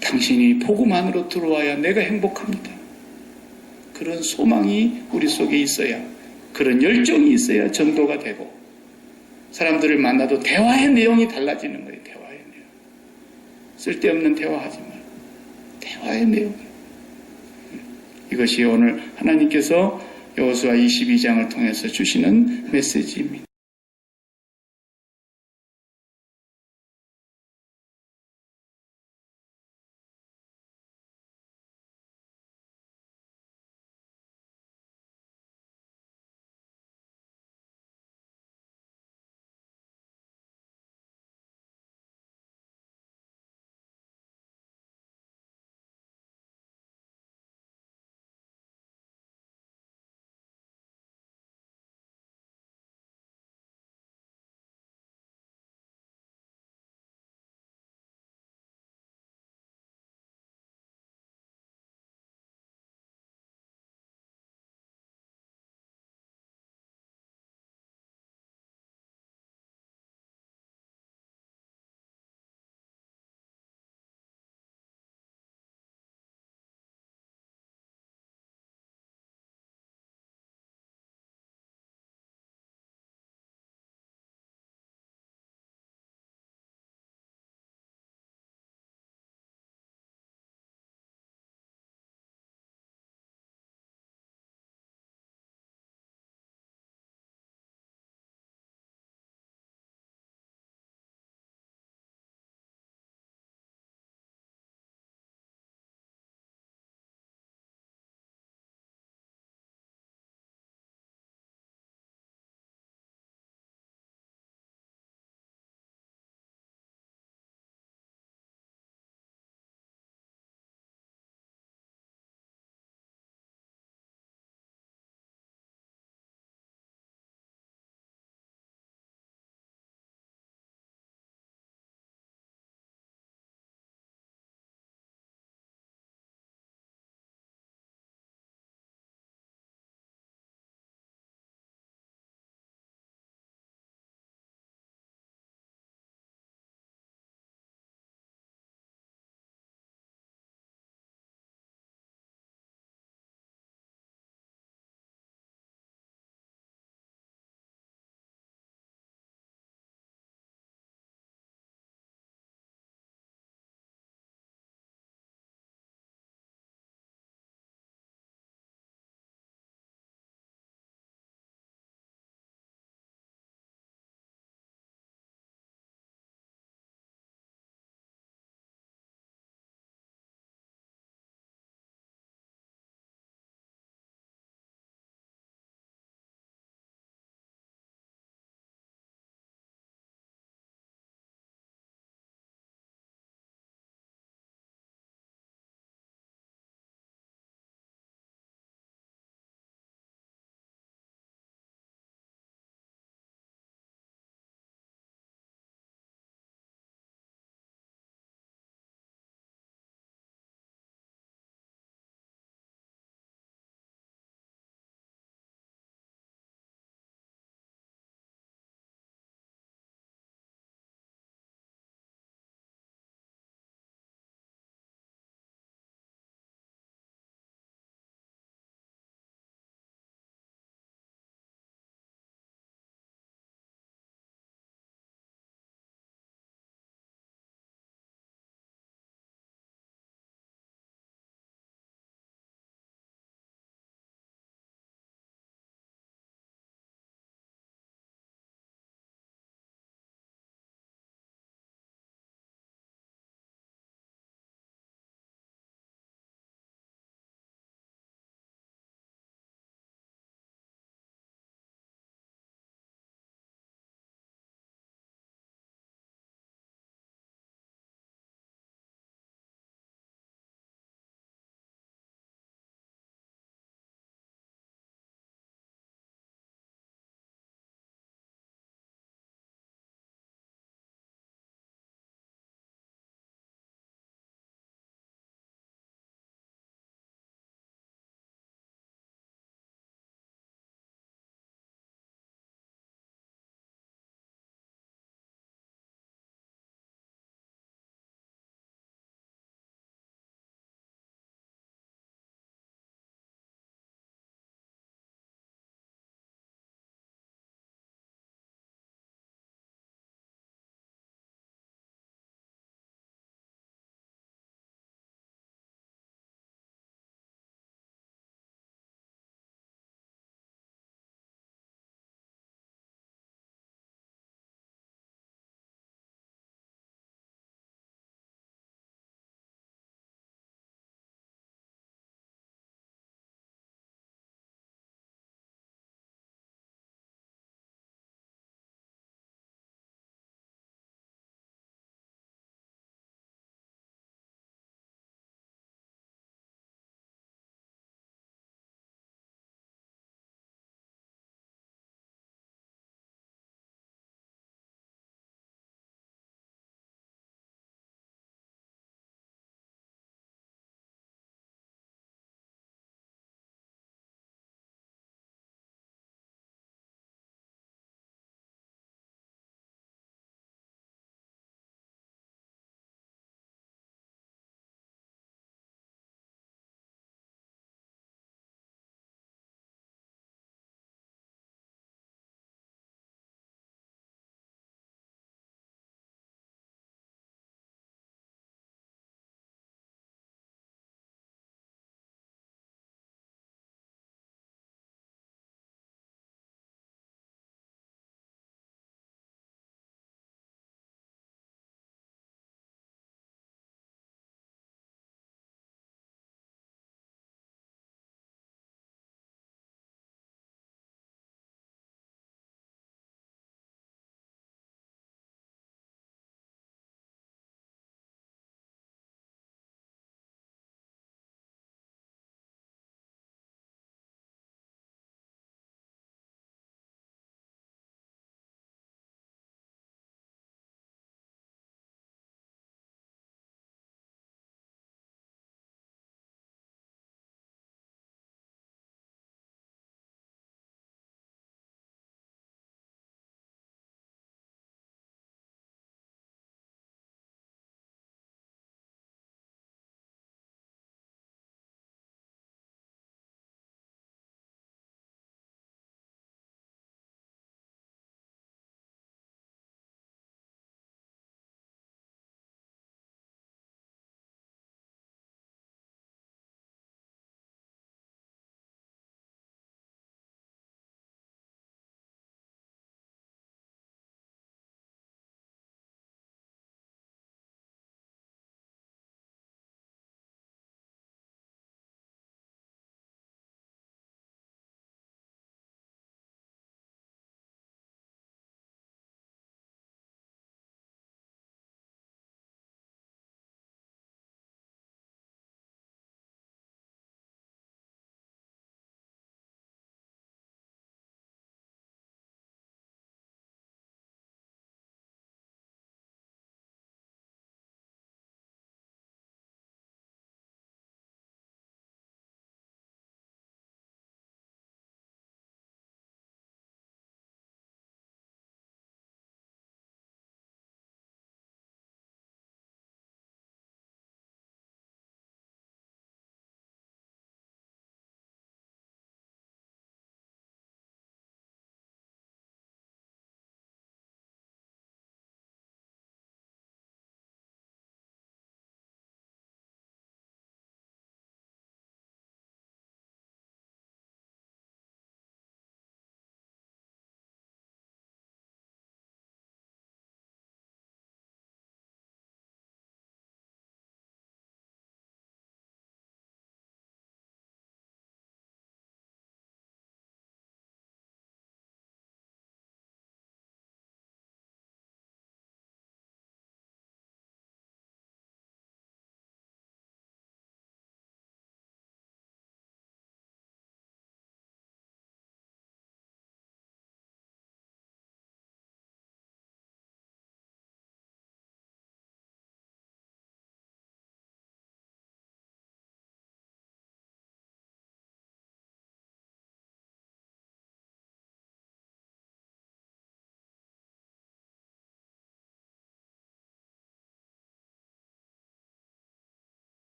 당신이 복음 안으로 들어와야 내가 행복합니다. 그런 소망이 우리 속에 있어야 그런 열정이 있어야 전도가 되고 사람들을 만나도 대화의 내용이 달라지는 거예요. 대화의 내용. 쓸데없는 대화하지 말고 대화의 내용. 이것이 오늘 하나님께서 여호수아 22장을 통해서 주시는 메시지입니다.